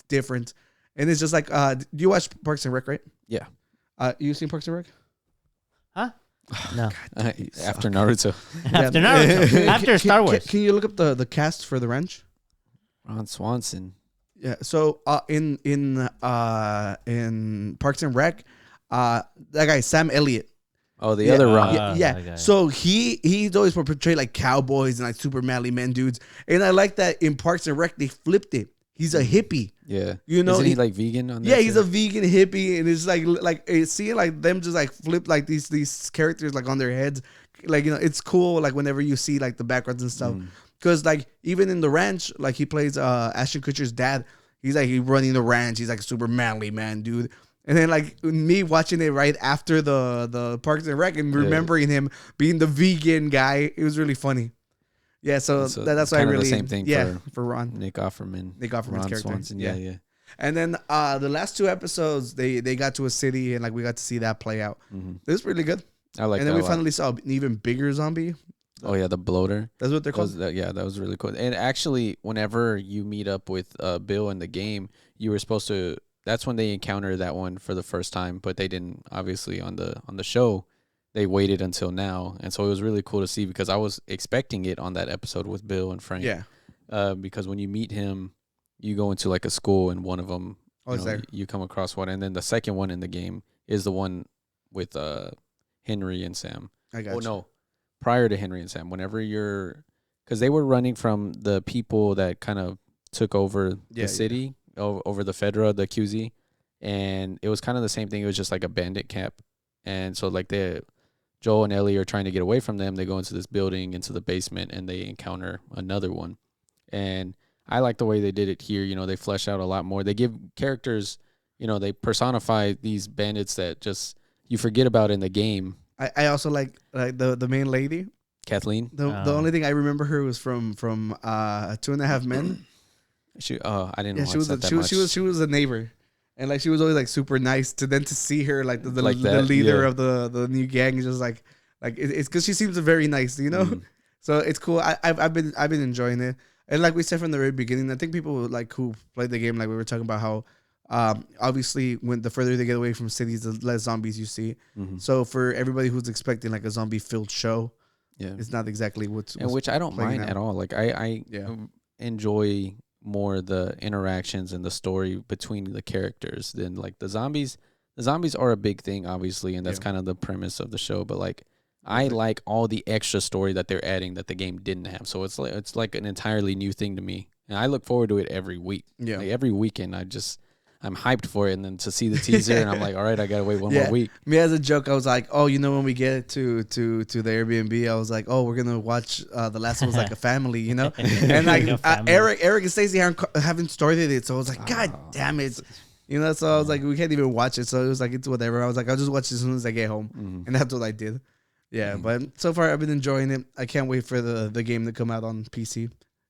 different, and it's just like do you watch Parks and Rec, right? Yeah. You seen Parks and Rec? Huh? No. After Naruto. After Naruto. After Star Wars. Can you look up the cast for the ranch? Ron Swanson. Yeah. So in Parks and Rec, that guy Sam Elliott. Oh, the other Ron. Yeah. that guy. So he's always portrayed like cowboys and like super manly men dudes, and I like that in Parks and Rec they flipped it. He's a hippie. Yeah. Isn't he like vegan on that? Yeah, he's too? a vegan hippie, and it's like seeing like them just like flip like these characters like on their heads, like it's cool. Like whenever you see like the backgrounds and stuff, because like even in the ranch, like he plays Ashton Kutcher's dad. He's like running the ranch. He's like a super manly man, dude. And then like me watching it right after the Parks and Rec and remembering him being the vegan guy, it was really funny. Yeah, so that's why I really the same thing for Ron. Nick Offerman. Nick Offerman's Ron character. Swanson. Yeah. And then the last 2 episodes, they got to a city and like we got to see that play out. It was really good. I like and that. then we a lot. finally saw an even bigger zombie. Oh yeah, the bloater. That's what they're called. That was really cool. And actually, whenever you meet up with Bill in the game, you were supposed to. That's when they encounter that one for the first time, but they didn't. Obviously, on the show, they waited until now, and so it was really cool to see because I was expecting it on that episode with Bill and Frank. Yeah. Because when you meet him, you go into like a school, and one of them, there. you come across one, and then the second one in the game is the one with Henry and Sam. I got you. No, prior to Henry and Sam, whenever because they were running from the people that kind of took over the city, over the Fedra, the QZ, and it was kind of the same thing. It was just like a bandit camp, and so like Joel and Ellie are trying to get away from them. They go into this building, into the basement, and they encounter another one. And I like the way they did it here. They flesh out a lot more. They give characters, they personify these bandits that just you forget about in the game. I also like the main lady. Kathleen. The only thing I remember her was from 2.5 Men. I didn't watch she was that much. she was a neighbor. And like she was always like super nice to see her like the that, leader of the new gang is just like it's because she seems very nice, So it's cool. I've been enjoying it, and like we said from the very beginning, I think people like who played the game, like we were talking about how obviously when the further they get away from cities, the less zombies you see. So for everybody who's expecting like a zombie filled show, it's not exactly what's which I don't mind out. at all. Like I enjoy more the interactions and the story between the characters than like the zombies. The zombies are a big thing, obviously, and that's kind of the premise of the show. But like, I like all the extra story that they're adding that the game didn't have. So it's like an entirely new thing to me, and I look forward to it every week. Yeah, like every weekend, I'm hyped for it, and then to see the teaser, and I'm like, all right, I gotta wait one more week. Me as a joke, I was like, oh, when we get to the Airbnb, I was like, oh, we're gonna watch The Last of Us like a family, and like Eric and Stacey haven't started it, so I was like, God damn it, So I was like, we can't even watch it, so it was like it's whatever. I was like, I'll just watch it as soon as I get home, and that's what I did. Yeah, but so far I've been enjoying it. I can't wait for the game to come out on PC.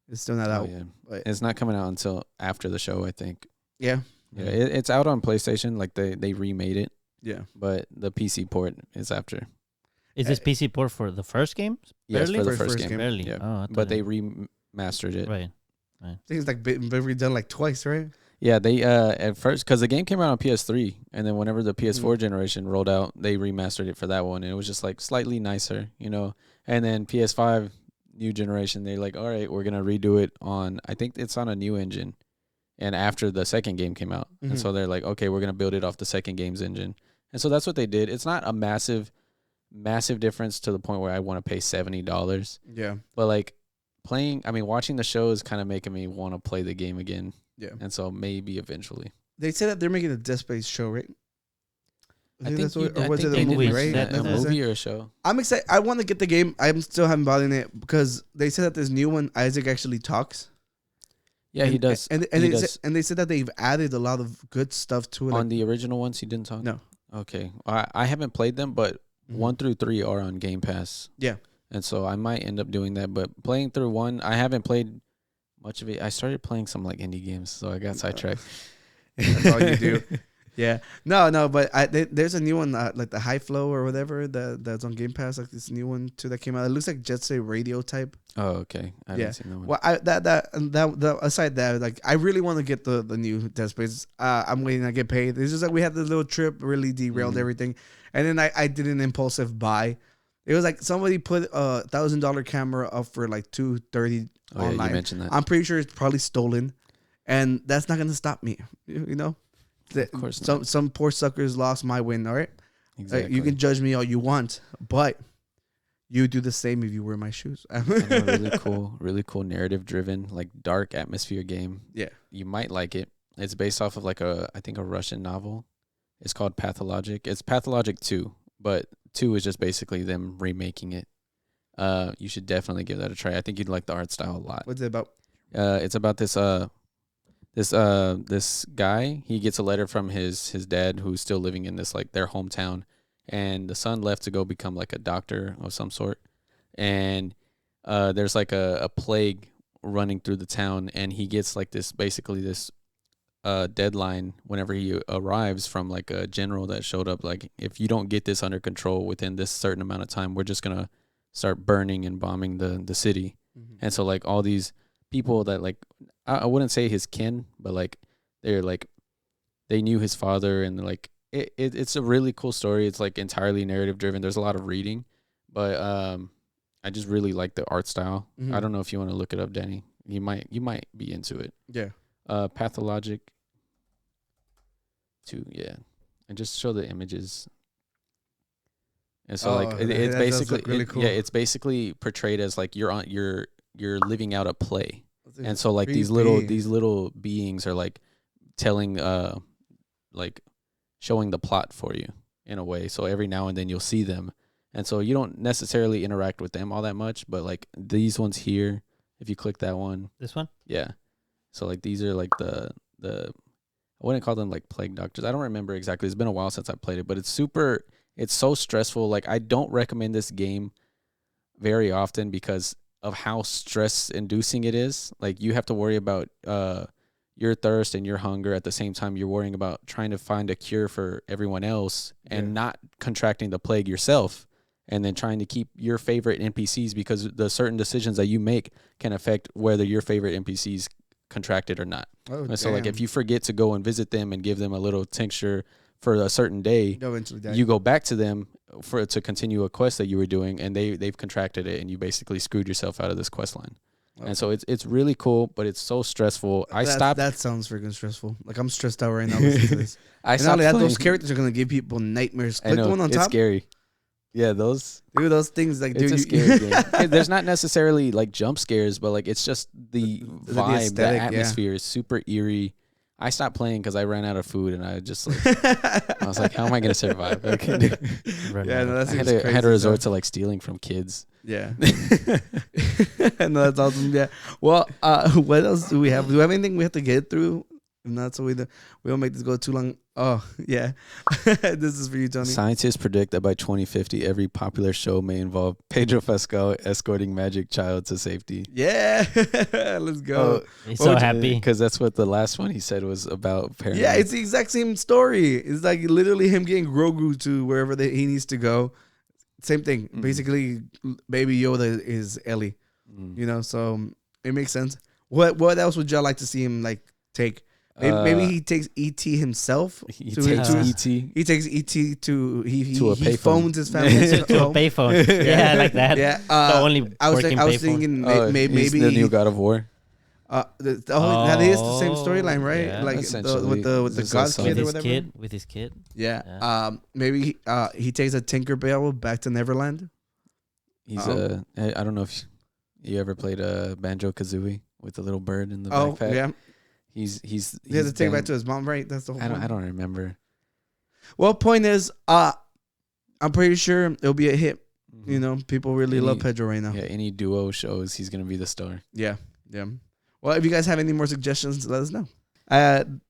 It's still not out. Yeah. But It's not coming out until after the show, I think. Yeah. Yeah, it's out on PlayStation. Like they remade it. Yeah. But the PC port is after. Is this PC port for the first game? Yes, Barely? for the First first game. Barely. Yeah. Oh, But they remastered it. Right. I think it's like been redone like twice, right? Yeah, they at first, because the game came out on PS3, and then whenever the PS4 generation rolled out, they remastered it for that one, and it was just like slightly nicer, And then PS5 new generation, they're like, all right, we're gonna redo it on. I think it's on a new engine, and after the second game came out, and so they're like, okay, we're gonna build it off the second game's engine, and so that's what they did. It's not a massive difference to the point where I want to pay $70. Yeah, but like watching the show is kind of making me want to play the game again. Yeah. And so maybe eventually. They said that they're making a Dead Space show, right? I think that's what, or I was think it a they movie, did right? mention That's a what movie or a show. I'm excited. I want to get the game. I still haven't bought in it because they said that this new one, Isaac actually talks. Yeah, he does. And He they does. Said, and they said that they've added a lot of good stuff to it. On the original ones, he didn't talk? No. Okay. I haven't played them, but 1 through 3 are on Game Pass. Yeah. And so I might end up doing that. But playing through 1, I haven't played much of it. I started playing some like indie games, so I got sidetracked. That's all you do. Yeah. No, but there's a new one, like the High Flow or whatever, that's on Game Pass, like this new one too that came out. It looks like Jet Set Radio type. Oh, okay. I haven't seen that one. Well, that aside that, like I really want to get the new Dead Space. I'm waiting to get paid. It's just like we had this little trip, really derailed everything, and then I did an impulsive buy. It was like somebody put a $1,000 camera up for like $230 online. Yeah, you mentioned that. I'm pretty sure it's probably stolen, and that's not gonna stop me. Of course not. Some poor suckers lost my win. All right, Exactly. you can judge me all you want, but you do the same if you wear my shoes. I know, really cool narrative-driven, like dark atmosphere game. Yeah, You might like it. It's based off of like I think a Russian novel. It's called Pathologic. It's Pathologic 2, but 2 is just basically them remaking it. You should definitely give that a try. I think you'd like the art style a lot. what's it about? It's about this guy. He gets a letter from his dad, who's still living in this like their hometown, and the son left to go become like a doctor of some sort. And there's like a plague running through the town, and he gets like this deadline whenever he arrives from like a general that showed up, like, if you don't get this under control within this certain amount of time, we're just gonna start burning and bombing the city. And so like all these people that like, I wouldn't say his kin, but like they're like, they knew his father, and like it's a really cool story. It's like entirely narrative driven. There's a lot of reading, but I just really like the art style. I don't know if you want to look it up, Danny. You might be into it. Yeah. Pathologic 2, yeah. And just show the images. And so like it's basically really cool. it's basically portrayed as like you're living out a play. And so like these Creepy. little beings are like telling like showing the plot for you in a way. So every now and then you'll see them. And so you don't necessarily interact with them all that much, but like these ones here, if you click that one. This one? Yeah. So like these are like the I wouldn't call them like plague doctors. I don't remember exactly. It's been a while since I played it, but it's so stressful. Like I don't recommend this game very often because of how stress inducing it is. Like you have to worry about your thirst and your hunger at the same time you're worrying about trying to find a cure for everyone else and not contracting the plague yourself, and then trying to keep your favorite NPCs, because the certain decisions that you make can affect whether your favorite NPCs contracted or not. And so like if you forget to go and visit them and give them a little tincture for a certain day, you go back to them to continue a quest that you were doing, and they've contracted it, and you basically screwed yourself out of this quest line. And so it's really cool, but it's so stressful. I stopped. That sounds freaking stressful. Like I'm stressed out right now listening to this. I And not stopped only that, playing. those characters are gonna give people nightmares. I Click the know, one on it's top. scary. Yeah, those. Dude, those things like It's dude, a scary game. There's not necessarily like jump scares, but like it's just the vibe, the aesthetic, yeah. atmosphere is super eerie. I stopped playing because I ran out of food, and I just like I was like, how am I gonna survive? I Yeah, no, that's had crazy. to resort to like stealing from kids. Yeah. No, that's awesome. Yeah. Well, what else do we have? Do we have anything we have to get through? If not, so we don't make this go too long. Oh, yeah. This is for you, Tony. Scientists predict that by 2050, every popular show may involve Pedro Pascal escorting Magic Child to safety. Yeah. Let's go. He's so happy. Because that's what the last one he said was about. Apparently. Yeah, it's the exact same story. It's like literally him getting Grogu to wherever he needs to go. Same thing. Mhm. Basically, Baby Yoda is Ellie. Mm. You know, so it makes sense. What else would y'all like to see him like take? Maybe he takes ET himself. He to takes to- ET. He takes ET to he To a he payphone. phones his family To a payphone. Yeah, I like that. Yeah, The only I was working I was payphone. thinking Oh, maybe he's the new God of War. that is the same storyline, right? Yeah. Like Essentially, with the it's God also- kid or With his whatever. kid. With his kid. Yeah. Maybe he takes a Tinkerbell back to Neverland. He's Oh. I don't know if you ever played Banjo Kazooie with the little bird in the Oh backpack. yeah, He's he has to take it back to his mom, right? That's the whole. I don't remember. Well, point is, I'm pretty sure it'll be a hit. Mhm. You know, people really love Any- Pedro right now. Yeah, any duo shows, he's gonna be the star. Yeah. Well, if you guys have any more suggestions, let us know.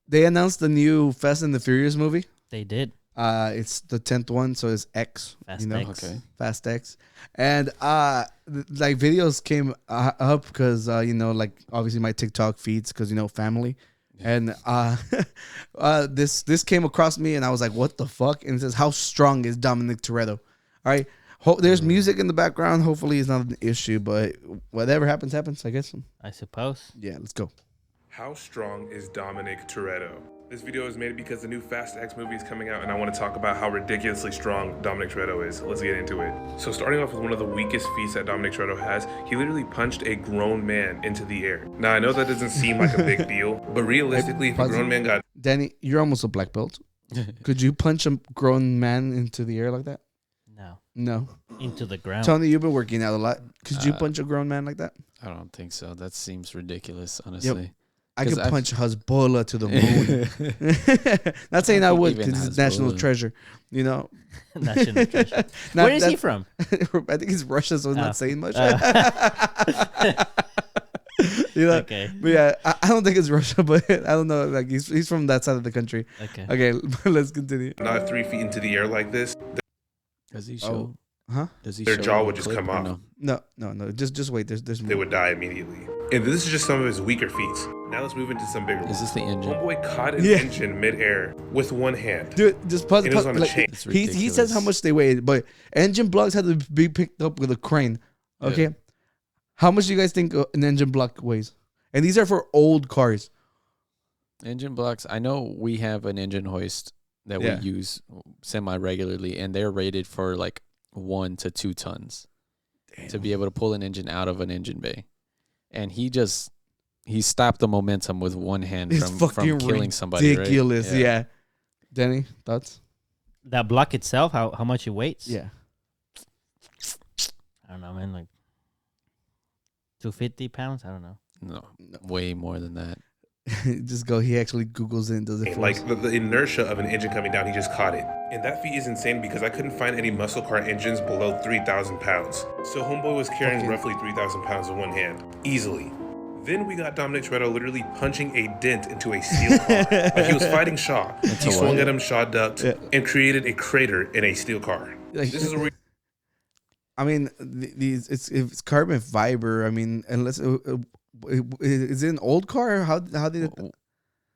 They announced the new Fast and the Furious movie. They did. It's the 10th one, so it's X. Fast X. Okay. Fast X, and like videos came up because like obviously my TikTok feeds because family, and this came across me and I was like, what the fuck? And it says, how strong is Dominic Toretto? All right, there's music in the background. Hopefully it's not an issue, but whatever happens, I guess. I suppose. Yeah, let's go. How strong is Dominic Toretto? This video is made because the new Fast X movie is coming out and I want to talk about how ridiculously strong Dominic Toretto is. Let's get into it. So starting off with one of the weakest feats that Dominic Toretto has, he literally punched a grown man into the air. Now I know that doesn't seem like a big deal, but realistically, if a grown man got Danny, you're almost a black belt. Could you punch a grown man into the air like that? No. No. Into the ground. Tony, you've been working out a lot. Could you punch a grown man like that? I don't think so. That seems ridiculous, honestly. I could 'Cause punch Hezbollah to the moon. Not saying I think would even because it's national Hezbollah. treasure. National treasure. Not Where is that- he from? I think he's Russia, so he's Oh. not saying much. Okay. But yeah, I don't think it's Russia, but I don't know. Like he's from that side of the country. Okay. Okay, let's continue. not 3 feet into the air like this, Does he Oh. show? Huh? Does he their show jaw a would just clip come or off. no? No. Just wait. There's they more. would die immediately. And this is just some of his weaker feats. Now let's move into some bigger Is ones. this the engine? Homeboy caught an Yeah. engine mid-air with one hand. Dude, just pause. It was on a chain. It's He says how ridiculous. much they weigh, but engine blocks had to be picked up with a crane. Okay, Yeah. how much do you guys think an engine block weighs? And these are for old cars. Engine blocks. I know we have an engine hoist that Yeah. we use semi-regularly, and they're rated for like 1 to 2 tons to be able to pull an engine out of an engine bay. And he stopped the momentum with one hand It's from fucking killing somebody. ridiculous. Right? Yeah. Danny, thoughts? That block itself, how much it weighs? Yeah. I don't know, man. Like 250 pounds? I don't know. No, way more than that. Just go. He actually Googles it and does it for us. Like the inertia of an engine coming down, he just caught it. And that feat is insane because I couldn't find any muscle car engines below 3,000 pounds. So homeboy was carrying Fucking- roughly 3,000 pounds in one hand, easily. Then we got Dominic Toretto literally punching a dent into a steel car. Like he was fighting Shaw. He swung what? at him, Shaw ducked, Yeah. and created a crater in a steel car. Like- This is a I mean, these it's carbon fiber. I mean, unless is it an old car? How did it?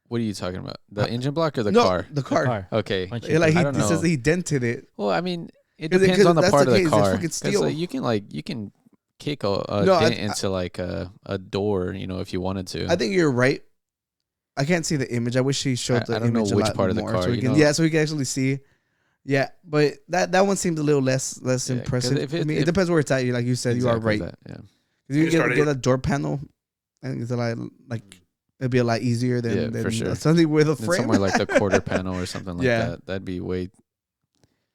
What are you talking about? The engine block or the no, car? the car. Okay. Punch Yeah, like I he don't says know. he dented it. Well, I mean, it 'Cause depends on the that's part the of the case, it's car. fucking 'Cause, steel. you can kick a No, dent into like a door, if you wanted to. I think you're right. I can't see the image. I wish he showed the I don't know image a which lot part of the more car, so we you can, know? yeah, so we can actually see. Yeah, but that one seemed a little less Yeah, 'cause impressive. if I it- mean, it if- depends where it's at. Like you said, you are Exactly right. that, yeah. You get a door panel, and it's a lot like it'd be a lot easier than for sure. something with a Then frame. somewhere like the quarter panel or something like Yeah. that. That'd be way.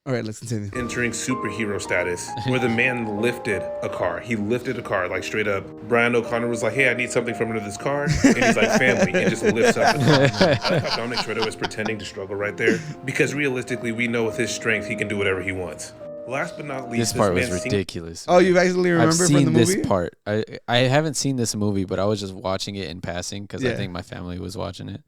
All right, let's continue. Entering superhero status, where the man lifted a car. He lifted a car, like straight up. Brian O'Connor was like, hey, I need something from under this car. And he's like, family. And just lifts up the car. I like how Dominic Toretto is pretending to struggle right there. Because realistically, we know with his strength, he can do whatever he wants. Last but not least, This part was man ridiculous. Oh, you actually remember I've from seen the movie? this part. I haven't seen this movie, but I was just watching it in passing because I Yeah. think my family was watching it.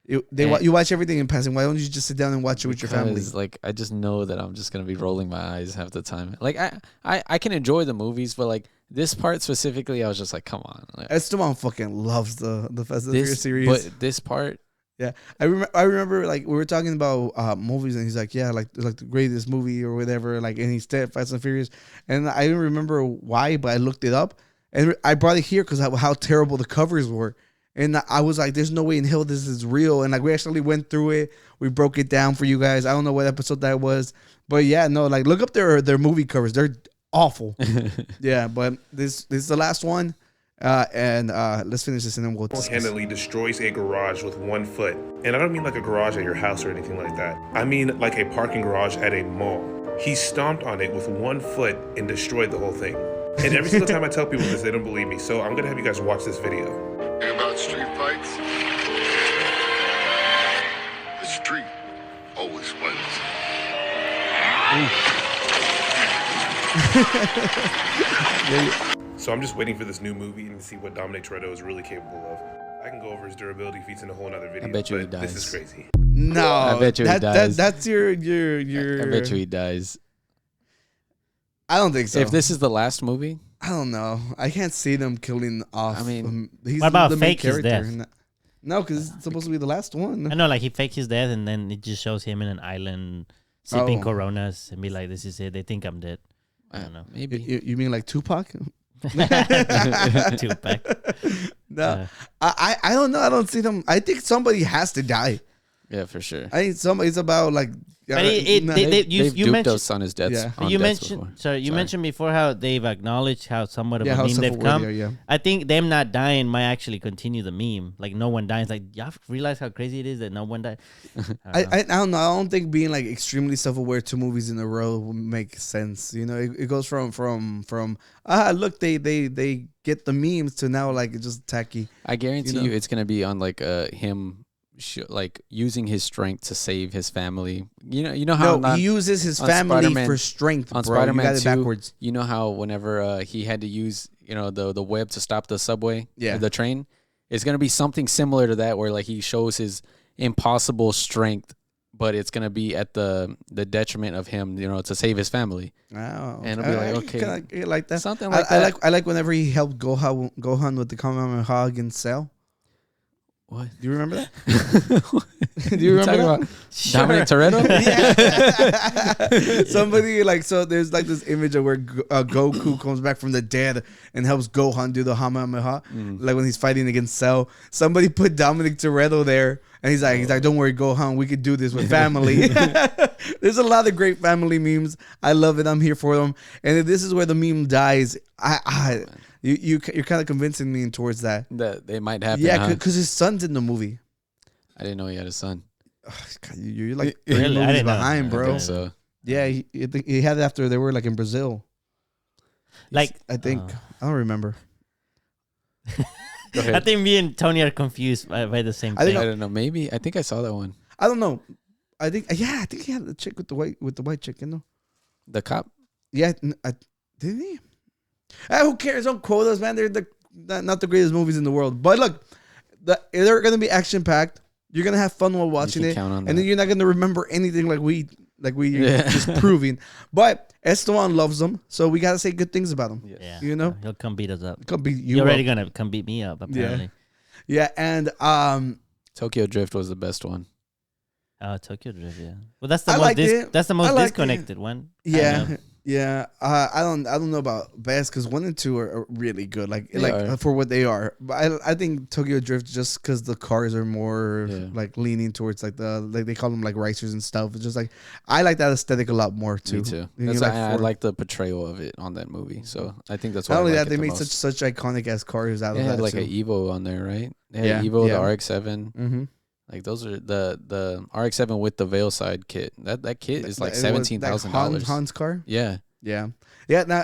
You watch everything in passing. Why don't you just sit down and watch it with your family? Because, like, I just know that I'm just gonna be rolling my eyes half the time. Like, I can enjoy the movies, but like this part specifically, I was just like, come on. Like, Esteban fucking loves the Fast and Furious series. But this part, yeah, I remember like we were talking about movies, and he's like, yeah, like the greatest movie or whatever. Like, and he said Fast and Furious, and I didn't remember why, but I looked it up, and I brought it here because how terrible the covers were. And I was like, there's no way in hell this is real. And like, we actually went through it. We broke it down for you guys. I don't know what episode that was. But yeah, no, like look up their movie covers. They're awful. Yeah, but this is the last one. And let's finish this and then we'll handedly destroys a garage with 1 foot. And I don't mean like a garage at your house or anything like that. I mean like a parking garage at a mall. He stomped on it with 1 foot and destroyed the whole thing. And every single time I tell people this, they don't believe me. So I'm going to have you guys watch this video. About street fights, the street always wins. So I'm just waiting for this new movie and to see what Dominic Toretto is really capable of. I can go over his durability feats in a whole other video. I bet you he but this dies. is crazy. No, I bet you he dies. That's your. I bet you he dies. I don't think so. If this is the last movie, I don't know. I can't see them killing off. I mean, he's what about the main fake his character. death? No, because it's supposed to be the last one. I know, like he faked his death, and then it just shows him in an island sipping Oh. Coronas and be like, "This is it." They think I'm dead. I don't know. Maybe. You mean like Tupac? Tupac. No, I don't know. I don't see them. I think somebody has to die. Yeah, for sure. I think somebody's about like. But you They've you duped mentioned, us on his deaths. Yeah. on you deaths mentioned, before. sorry, you Sorry. mentioned before how they've acknowledged how somewhat of a how meme they've come. self-aware they are, yeah. I think them not dying might actually continue the meme. Like no one dies. Like y'all realize how crazy it is that no one died. I don't know. I don't think being like extremely self-aware 2 movies in a row would make sense. You know, it goes from look they get the memes to now like it's just tacky. I guarantee know? you, it's gonna be on like him, like using his strength to save his family. You know how No, he uses his on family Spider-Man- for strength, on bro. Spider-Man you got it 2, backwards. You know how whenever he had to use the web to stop the subway, Yeah. or the train, it's gonna be something similar to that, where like he shows his impossible strength, but it's gonna be at the detriment of him, to save his family. Oh, And it'll be like, okay, kinda like that. something like that. I like whenever he helped Gohan with the Kamehameha against Cell. What? Do you remember that? Do you remember that? Dominic Toretto? Yeah. Somebody there's like this image of where Goku comes back from the dead and helps Gohan do the Kamehameha, like when he's fighting against Cell. Somebody put Dominic Toretto there, and he's like, don't worry, Gohan, we could do this with family. There's a lot of great family memes. I love it. I'm here for them. And if this is where the meme dies, you're kind of convincing me towards that. That they might happen. Yeah, huh? because his son's in the movie. I didn't know he had a son. God, you're like Really? 3 I movies didn't know. behind, I bro. didn't So Yeah, he had it after they were like in Brazil. Like I think I don't remember. go ahead. I think me and Tony are confused by the same I thing. think I don't know. Maybe I think I saw that one. I don't know. I think he had the chick with the white chick. You know. The cop. Yeah, did he? Who cares? Don't quote us, man. They're not the greatest movies in the world. But look, they're gonna be action packed. You're gonna have fun while watching can it, count on and then that. you're not gonna remember anything like we Yeah. just proving. But Esteban loves them, so we gotta say good things about him. Yeah, You know? he'll come beat us up. Could be You're you already up. gonna come beat me up. Apparently. Yeah, and Tokyo Drift was the best one. Oh, Tokyo Drift. Yeah. Well, that's the I most liked it. that's the most I liked disconnected one. yeah, Yeah, I don't know about best because 1 and 2 are really good. Like They are. for what they are. But I think Tokyo Drift just because the cars are more like leaning towards like they call them like racers and stuff. It's just like I like that aesthetic a lot more too. Me too. And That's you're I like the portrayal of it on that movie. So I think that's why. Not only I like that, they it the made most. such iconic ass cars out They of had that like too. an Evo on there, right? They had Yeah, Evo, yeah. the RX-7. Mm-hmm. Like those are the RX-7 with the Veilside kit. That kit is like $17,000. Han's car. Yeah. Yeah.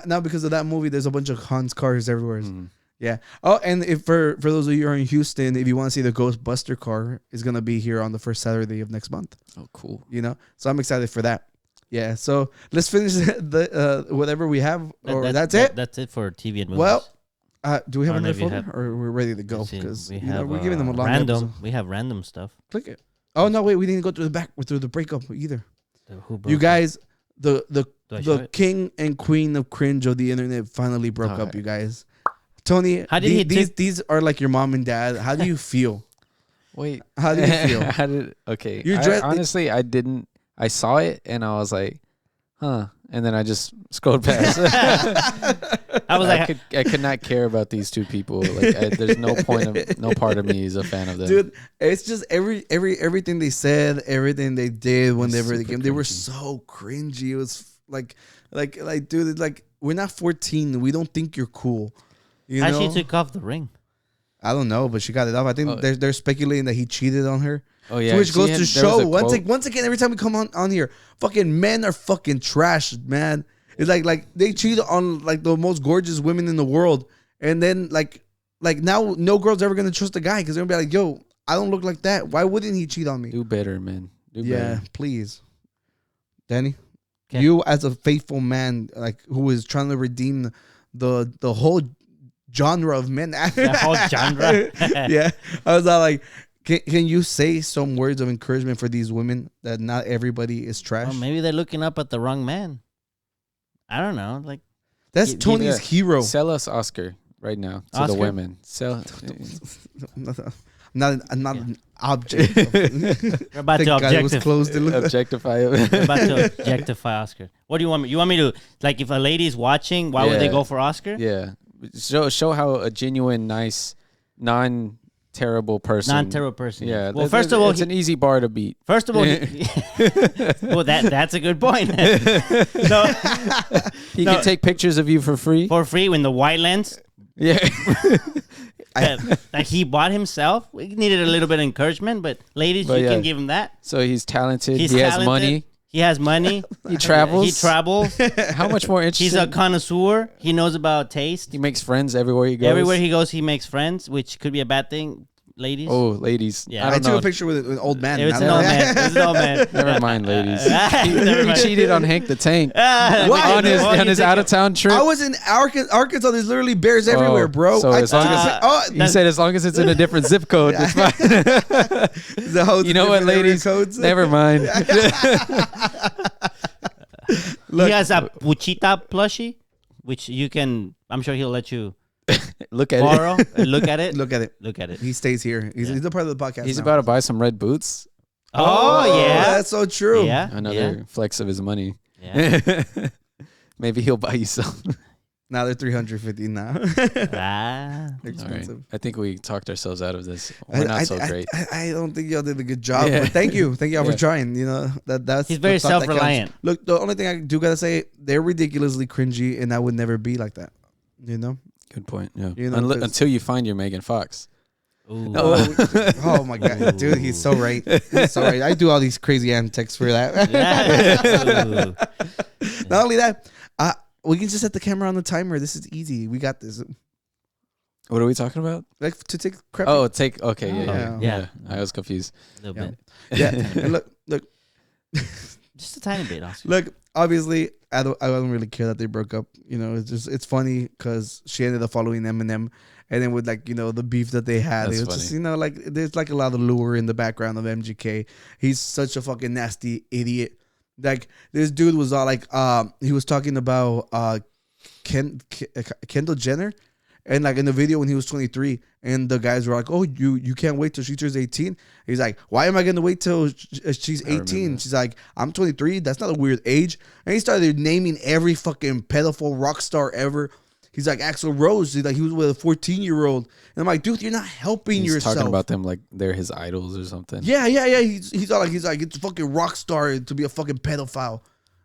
Now because of that movie, there's a bunch of Hans cars everywhere. Mhm. Yeah. Oh, and if for those of you who are in Houston, if you want to see the Ghostbuster car, is gonna be here on the first Saturday of next month. Oh, cool. You know, so I'm excited for that. Yeah. So let's finish the whatever we have, or that's it. That's it for TV and movies. Well, do we have I don't know another if you folder, or we're ready to go? Let's see, Because we we're giving them a long random. episode. We have random stuff. Click it. Oh no, wait, we didn't go through the back through the breakup either. Who broke You it? guys, the Do I show the it? king and queen of cringe of the internet finally broke up. Alright. You guys, Tony, How did he these are like your mom and dad. How do you feel? Wait. How do you feel? Okay. You're honestly, I didn't. I saw it and I was like, huh. And then I just scrolled past. I was like, I could not care about these two people. Like, there's no part of me is a fan of them. Dude, it's just everything they said, everything they did whenever they Super came. They were cringy. so cringy. It was like, dude, it's like we're not 14. We don't think you're cool. You how know? she took off the ring. I don't know, but she got it off. I think Oh. they're speculating that he cheated on her. Oh yeah, Which goes to there was show a quote. once again, every time we come on here, fucking men are fucking trash, man. It's like they cheat on like the most gorgeous women in the world, and then like now no girl's ever gonna trust a guy because they're gonna be like, yo, I don't look like that. Why wouldn't he cheat on me? Do better, man. Do Yeah, better. please, Danny. 'Kay. You as a faithful man, like who is trying to redeem the whole genre of men. The whole genre. Yeah, I was like, can you say some words of encouragement for these women that not everybody is trash? Well, maybe they're looking up at the wrong man. I don't know. Like, That's Give Tony's a- hero. Sell us Oscar right now to Oscar? the women. Sell. I'm not an object. we're about The to guy was objectify. closed. Objectify We're it. about to objectify Oscar. What do you want me? You want me to like if a lady's watching? Why would they Yeah. go for Oscar? Yeah. Show how a genuine, nice, non-terrible person. Non-terrible person. Yeah. Well, first of all, it's an easy bar to beat. first of all, well, that's a good point. No, He No. can take pictures of you for free. for free in the white lens Yeah. that he bought himself. We needed a little bit of encouragement, but ladies, But you yeah. can give him that. So he's talented. He's he has talented. money. He has money. He travels. He travels. How much more He's interesting? a connoisseur. He knows about taste. He makes friends everywhere he goes. Everywhere he goes, he makes friends, which could be a bad thing, ladies. Oh, ladies. Yeah. I I don't took know. a picture with an old man. It's an old man. It's an old man. Never mind, ladies. Never He mind. cheated on Hank the Tank Why? on his Why you think out of town trip. I was in Arkansas. There's literally bears everywhere, Oh, bro. so I as long took a as- pic- He said as long as it's in a different zip code, it's fine. the whole You know what, different area ladies? codes. Never mind. He has a Puchita plushie, which you can. I'm sure he'll let you Look at borrow. it. Look at it. Look at it. Look at it. He stays here. He's a part of the podcast. He's now. about to buy some red boots. Oh, yeah. That's so true. Yeah. Another flex of his money. Yeah. Maybe he'll buy you some. Now they're $350 now. Ah. They're All right. expensive. I think we talked ourselves out of this. We're not so great. I don't think y'all did a good job, Yeah. but thank you y'all Yeah. for trying. You know that's He's very the thought that counts. self-reliant. Look, the only thing I do gotta say, they're ridiculously cringy, and I would never be like that. You know? Good point. Yeah. You know, 'cause- Until you find your Megan Fox. Ooh. Oh my god, dude, he's so right. He's so right. I do all these crazy antics for that. Yeah. Ooh. Not only that, we can just set the camera on the timer. This is easy. We got this. What are we talking about? Like to take crap. Oh, take. Okay. Yeah. Oh, Yeah. yeah. I was confused. A little Yeah. bit. Yeah. And look. Just a tiny bit, Oscar. Look, obviously, I don't really care that they broke up. You know, it's funny because she ended up following Eminem, and then with like the beef that they had, That's it was funny. just like there's like a lot of lure in the background of MGK. He's such a fucking nasty idiot. Like this dude was all like, he was talking about Kendall Jenner. And like in the video when he was 23, and the guys were like, "Oh, you can't wait till she turns 18." He's like, "Why am I gonna wait till she's 18?" She's like, "I'm 23. That's not a weird age." And he started naming every fucking pedophile rock star ever. He's like Axl Rose. He's like he was with a 14-year-old, and I'm like, dude, you're not helping He's yourself. talking about them like they're his idols or something. Yeah. He's like it's a fucking rock star to be a fucking pedophile,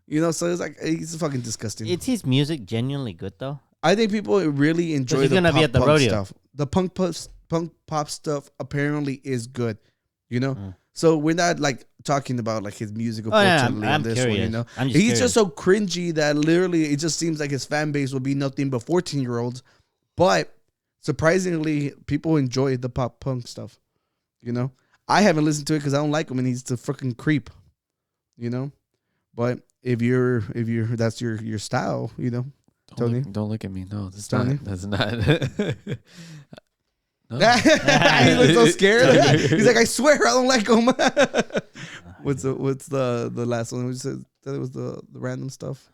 you know. So it's like he's fucking disgusting. Is his music genuinely good though? I think people really enjoy he's the gonna pop be at the punk rodeo. stuff. The punk pop stuff apparently is good, you know. So we're not like talking about like his music. Unfortunately, I'm on this curious. one, you know, I'm just he's curious. just so cringy that literally it just seems like his fan base will be nothing but 14-year-olds. But surprisingly, people enjoy the pop punk stuff. You know, I haven't listened to it because I don't like him and he's a freaking creep. You know, but if you're that's your style, you know. Tony? Don't look at me. No, that's Tony? not. That's not. No. He looks so scared. He's like, I swear I don't like him. What's the last one? We said that it was the random stuff.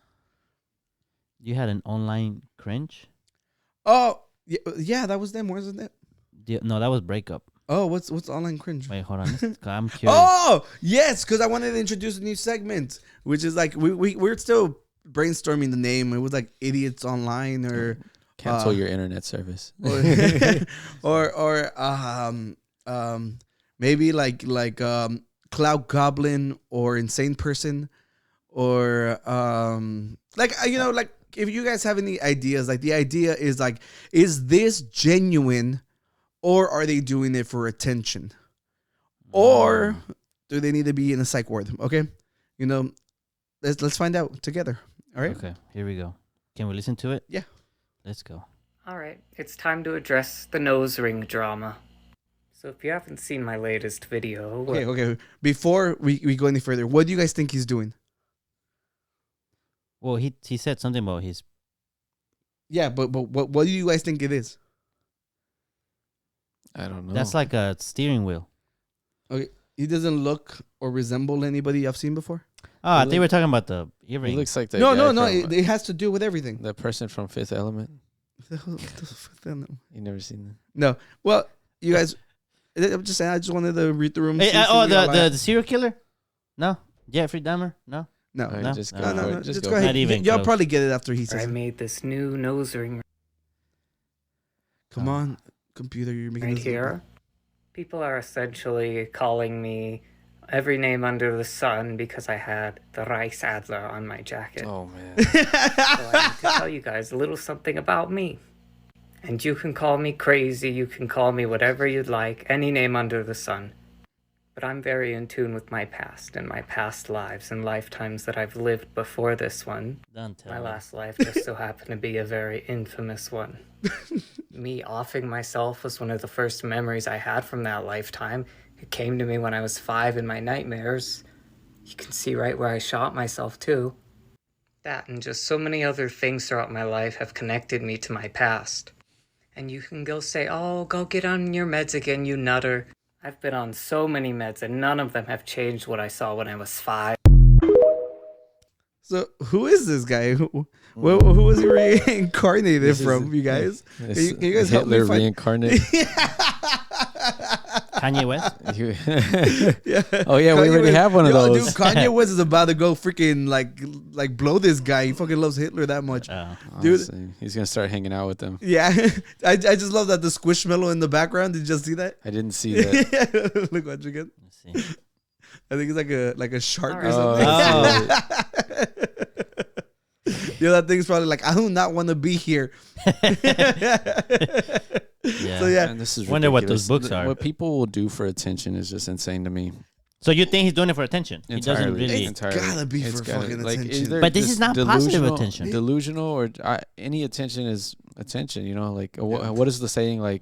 You had an online cringe? Oh yeah, that was them, wasn't it? No, that was Breakup. Oh, what's online cringe? Wait, hold on. I'm curious. Oh yes, because I wanted to introduce a new segment, which is like we're still brainstorming the name. It was like idiots online or Cancel your internet service. or maybe like Cloud Goblin or Insane Person or like you know, like if you guys have any ideas, like the idea is like, is this genuine or are they doing it for attention, or do they need to be in a psych ward? Okay, you know, let's find out together. All right. Okay, here we go. Can we listen to it? Yeah. Let's go. All right, it's time to address the nose ring drama. So if you haven't seen my latest video... Okay. Before we go any further, what do you guys think he's doing? Well, he said something about his... Yeah, but what do you guys think it is? I don't know. That's like a steering wheel. Okay, he doesn't look or resemble anybody I've seen before. Oh, I think we're talking about the earring. He looks like the No. guy It has to do with everything. the person from Fifth Element. You never seen that? No. Well, you guys, I'm just saying. I just wanted to read the room. Hey, see if oh, we all the serial killer? No. Jeffrey Dahmer? No. No. All right, No. just go No, for it. No. Just go go for ahead. it. Not even Y'all close. probably get it after he I says it. made this new nose ring Come on, computer, you're making right this look here. People are essentially calling me every name under the sun because I had the Rice Adler on my jacket. Oh man. So I need to tell you guys a little something about me. And you can call me crazy, you can call me whatever you'd like, any name under the sun. But I'm very in tune with my past and my past lives and lifetimes that I've lived before this one. Don't tell My me. last life just so happened to be a very infamous one. Me offing myself was one of the first memories I had from that lifetime. It came to me when I was 5 in my nightmares. You can see right where I shot myself too. That and just so many other things throughout my life have connected me to my past. And you can go say, oh, go get on your meds again, you nutter. I've been on so many meds and none of them have changed what I saw when I was 5. So who is this guy? Who was he reincarnated This is- from? You guys, This can you guys help me Hitler find? reincarnate. Kanye West? Yeah. Oh yeah, we Kanye already West- have one of Yo, those. Dude, Kanye West is about to go freaking like blow this guy. He fucking loves Hitler that much. Oh. Dude. Honestly, he's gonna start hanging out with them. Yeah, I just love that the squishmallow in the background. Did you just see that? I didn't see that. Look what you get. Let's see. I think it's like a shark or Alright. something. Yeah, that thing's probably like, I do not want to be here. Yeah. So yeah, Man, this is Wonder what ridiculous. those books are. What people will do for attention is just insane to me. So you think he's doing it for attention? He doesn't Entirely. really. It's gotta be for fucking attention. either But this just is not positive delusional- attention. Delusional or any attention is attention. You know, like what is the saying? Like,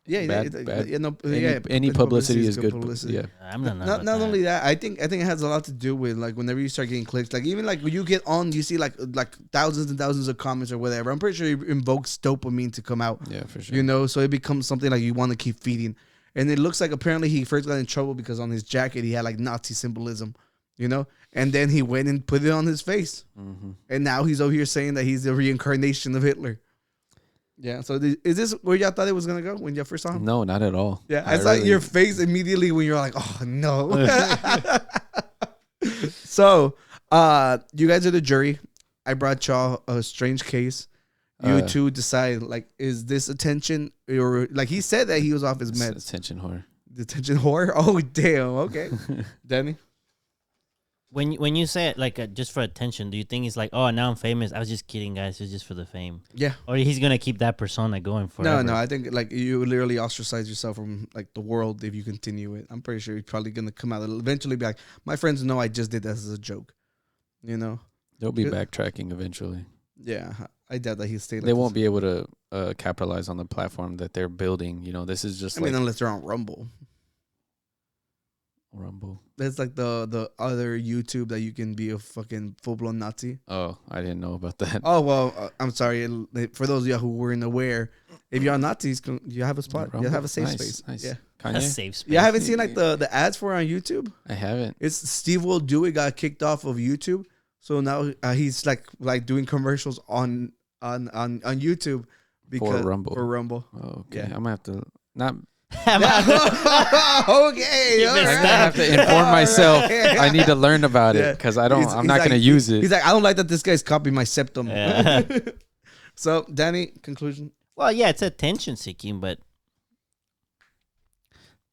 yeah, bad- yeah, bad- yeah, no, any, yeah, any publicity is good. publicity. Yeah, I'm not. Not only that, I think it has a lot to do with like whenever you start getting clicks, like even like when you get on, you see like thousands and thousands of comments or whatever. I'm pretty sure it invokes dopamine to come out. yeah, for sure. You know, so it becomes something like you want to keep feeding. And it looks like apparently he first got in trouble because on his jacket he had like Nazi symbolism, you know, and then he went and put it on his face, Mm-hmm. and now he's over here saying that he's the reincarnation of Hitler. Yeah. So is this where y'all thought it was gonna go when y'all first saw him? No, not at all. Yeah, I saw your face immediately when you're like, "Oh no." So, you guys are the jury. I brought y'all a strange case. You two decide, like, is this attention or like he said that he was off his meds? Attention whore. Detention whore. Oh damn. Okay, Danny. When you say it like just for attention, do you think it's like, oh, now I'm famous? I was just kidding, guys. It's just for the fame. Yeah. Or he's gonna keep that persona going forever. No. I think like you literally ostracize yourself from like the world if you continue it. I'm pretty sure he's probably gonna come out and eventually be like, my friends know I just did this as a joke. You know. They'll be backtracking eventually. Yeah, I doubt that he'll stay. Like they won't be able to capitalize on the platform that they're building. You know, this is just. I mean, unless they're on Rumble. Rumble. That's like the other YouTube that you can be a fucking full blown Nazi. Oh, I didn't know about that. Oh well, I'm sorry for those of you who weren't aware. If you're Nazis, you have a spot. Rumble. You have a safe Nice, space. nice. Yeah, A safe space. yeah. I haven't seen like the ads for it on YouTube. I haven't. It's Steve Will Do It got kicked off of YouTube, so now he's like doing commercials on YouTube because For Rumble. For Rumble. Oh, okay. Yeah. I'm gonna have to not. Okay, You all missed right. I have to inform myself. I need to learn about Yeah. it because I don't. He's I'm not like, gonna use it. He's like, I don't like that this guy's copying my septum. Yeah. So, Danny, conclusion. Well, yeah, it's attention seeking, but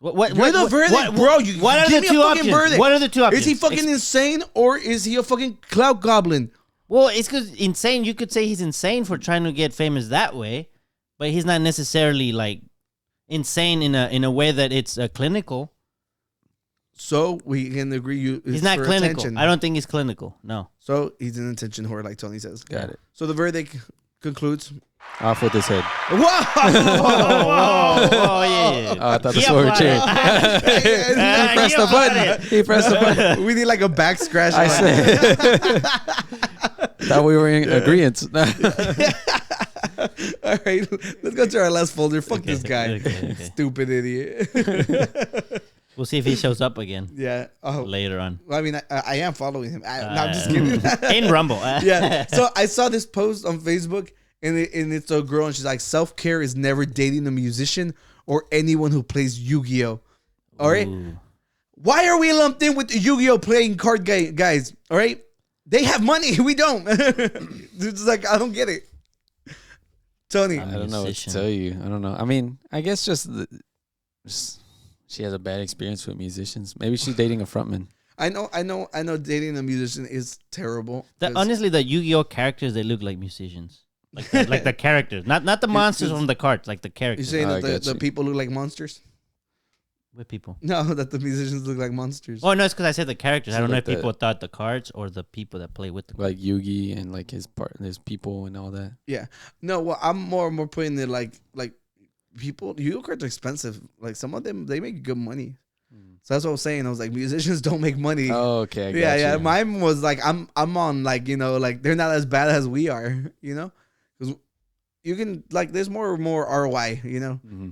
what? You're the verdict, bro. You what are give the me a two fucking options? verdict. What are the two options? Is he fucking insane or is he a fucking clout goblin? Well, it's because insane. You could say he's insane for trying to get famous that way, but he's not necessarily like insane in a way that it's clinical. So we can agree He's not clinical. Attention. I don't think he's clinical. No. So he's an attention whore, like Tony says. Got it. So the verdict concludes. Off with his head. Whoa! Oh yeah. Oh, I thought that's what we were cheering. He pressed the button. He pressed the button. We need like a back scratch. I said. Thought we were in agreement. All right, let's go to our last folder. Fuck this guy. Okay. Stupid idiot. We'll see if he shows up again Yeah. Oh, later on. well, I mean, I am following him. No, I'm just kidding. In Rumble. Yeah. So I saw this post on Facebook, and it's a girl, and she's like, self-care is never dating a musician or anyone who plays Yu-Gi-Oh. All right. Ooh. Why are we lumped in with the Yu-Gi-Oh playing card guys? All right. They have money. We don't. It's like, I don't get it. Tony. I don't know what to tell you. I don't know. I mean, I guess just she has a bad experience with musicians. Maybe she's dating a frontman. I know dating a musician is terrible. Honestly, the Yu-Gi-Oh characters, they look like musicians. Like the characters. Not the monsters from the cards, like the You're characters. saying I that got the you. people look like monsters? With people. No, that the musicians look like monsters. Oh, no, it's because I said the characters. I don't know like if people thought the cards or the people that play with the cards. Like Yugi and like his people and all that. Yeah. No, well, I'm more putting it like people, Yu-Gi-Oh cards are expensive. Like some of them, they make good money. So that's what I was saying. I was like, musicians don't make money. Oh, okay. I got Yeah. you. Mine was like, I'm on like, like they're not as bad as we are, because you can like, there's more ROI,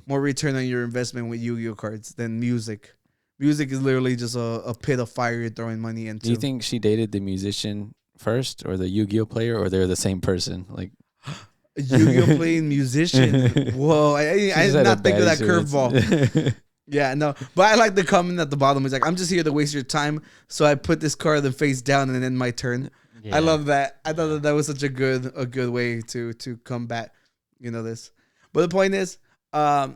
more return on your investment with Yu-Gi-Oh cards than music. Music is literally just a pit of fire you're throwing money into. Do you think she dated the musician first or the Yu-Gi-Oh player, or they're the same person? Like a Yu-Gi-Oh playing musician? Whoa, I did not think of that curveball. Yeah, no, but I like the comment at the bottom. It's like, I'm just here to waste your time, so I put this card then face down and then my turn. Yeah. I love that. I thought that was such a good way to combat, this. But the point is, I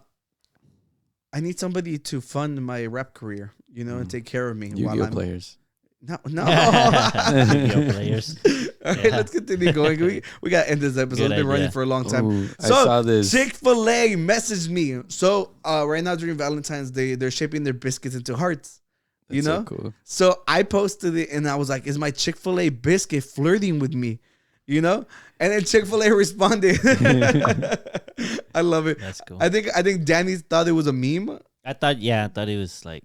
need somebody to fund my rap career, and take care of me. Yu-Gi-Oh players. No. Yu-Gi-Oh players. All right, let's continue going. We got to end this episode. Good It's been running idea. for a long time. Ooh, I So, saw this. Chick-fil-A messaged me. So, right now during Valentine's Day, they're shaping their biscuits into hearts. That's so cool. So, I posted it and I was like, is my Chick-fil-A biscuit flirting with me? And then Chick-fil-A responded. I love it. That's cool. I think Danny thought it was a meme. I thought it was like.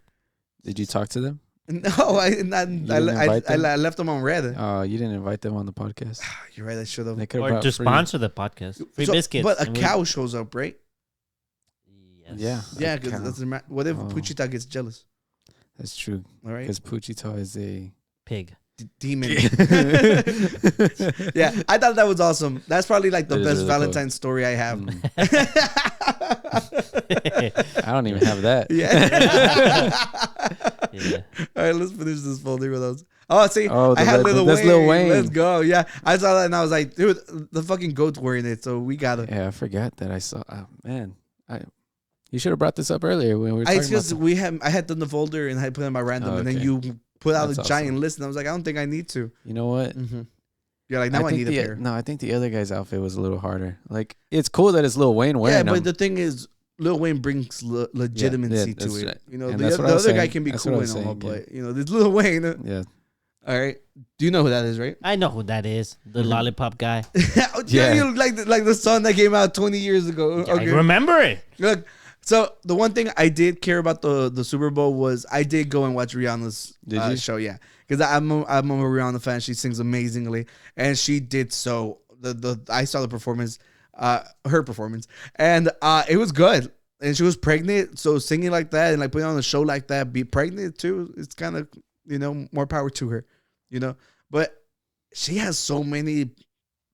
Did you talk to them? No, I invite them? left them on red. You didn't invite them on the podcast. You're right. I should have. They could've Or brought to free- sponsor the podcast. Free biscuits. But a and we- cow shows up, right? Yes. Yeah. Yeah, a cow. what if Oh. Puchita gets jealous? That's true. All right. Because Puchita is a Pig. demon. Yeah, I thought that was awesome. That's probably like the That is best really Valentine's story I have. I don't even have that. Yeah. Yeah. All right, let's finish this folder with those. Oh, see, Oh, I had that's Lil Wayne. Let's go. Yeah, I saw that and I was like, dude, the fucking goats were in it, so we gotta. Yeah, I forgot that I saw. Oh, man, you should have brought this up earlier when we were talking It's just about I had done the folder and I put it in my random, Oh, and then okay. you put out That's a giant awesome. list, and I was like, I don't think I need to. You know what? Mm-hmm. You're like, now I think need a pair. No, I think the other guy's outfit was a little harder. Like, it's cool that it's Lil Wayne wearing Yeah, but them. the thing is, Lil Wayne brings legitimacy to that's it. right. You know, And the that's what I other was guy saying. can be That's cool what I and was all, saying, yeah. but you know, this Lil Wayne. Yeah. All right, do you know who that is, right? I know who that is. The lollipop guy. Yeah, Yeah. you like the song that came out 20 years ago. I remember it. Look, so the one thing I did care about the Super Bowl was I did go and watch Rihanna's Did you? show, yeah, because I'm a Rihanna fan. She sings amazingly, and she did so. I saw the performance, her performance, and it was good. And she was pregnant, so singing like that and like putting on a show like that, be pregnant too. It's kind of more power to her, But she has so many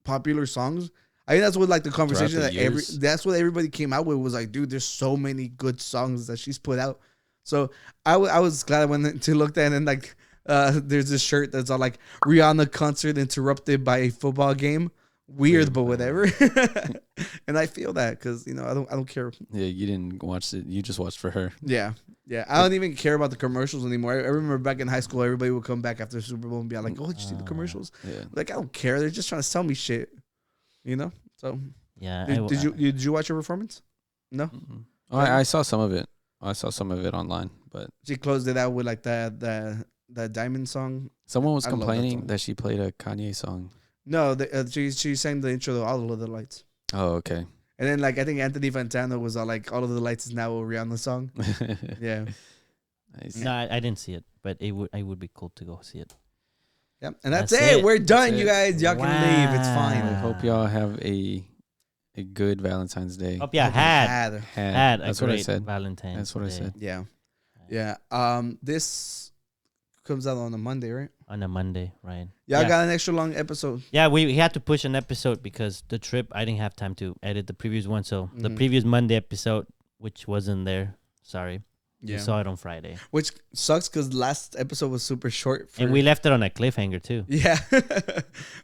popular songs. I think that's what like the conversation Throughout the years. that's what everybody came out with was like, dude, there's so many good songs that she's put out. So I was glad I went to look at it and like there's this shirt that's all like Rihanna concert interrupted by a football game. Weird, but whatever. And I feel that because I don't care. Yeah, you didn't watch it. You just watched for her. Yeah. I don't even care about the commercials anymore. I remember back in high school, everybody would come back after the Super Bowl and be like, "Oh, did you see the commercials?" Yeah. Like, I don't care. They're just trying to sell me shit. So Yeah. did you watch her performance? No. Oh, I saw some of it. I saw some of it online, but She closed it out with like that Diamond song. someone was I love that complaining song. that she played a Kanye song. No, she sang the intro to All of the Lights. Oh, okay. And then like I think Anthony Fantano was all like All of the Lights is now a Rihanna song. Yeah. Nice. No, I didn't see it, but it would be cool to go see it. Yeah. And that's That's it. it. We're done, That's you it. guys. Y'all can leave. It's I fine. hope y'all have a good Valentine's Day. Hope you had Had. a That's what I great said. Valentine's That's what I Day. said. Yeah. Yeah. This comes out on a Monday, right? On a Monday, right? Y'all yeah. got an extra long episode. Yeah, we had to push an episode because the trip, I didn't have time to edit the previous one. So the Mhm. previous Monday episode, which wasn't there, sorry. Yeah. We saw it on Friday. Which sucks because last episode was super short. And we left it on a cliffhanger too. Yeah.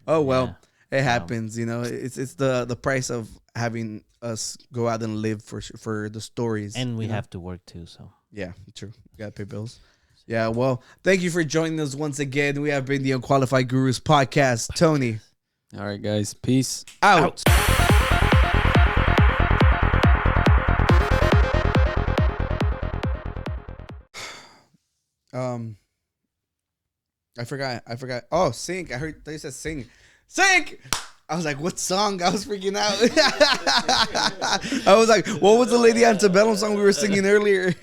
Oh well, Yeah. it happens. It's the price of having us go out and live for the stories. And we have to work too, so. Yeah, true. We gotta pay bills. Yeah. Well, thank you for joining us once again. We have been the Unqualified Gurus podcast. Tony, All right, guys. Peace. out. I forgot. Oh, sync. I heard they said sing. Sync. I was like, what song? I was freaking out. I was like, what was the Lady Antebellum song we were singing earlier?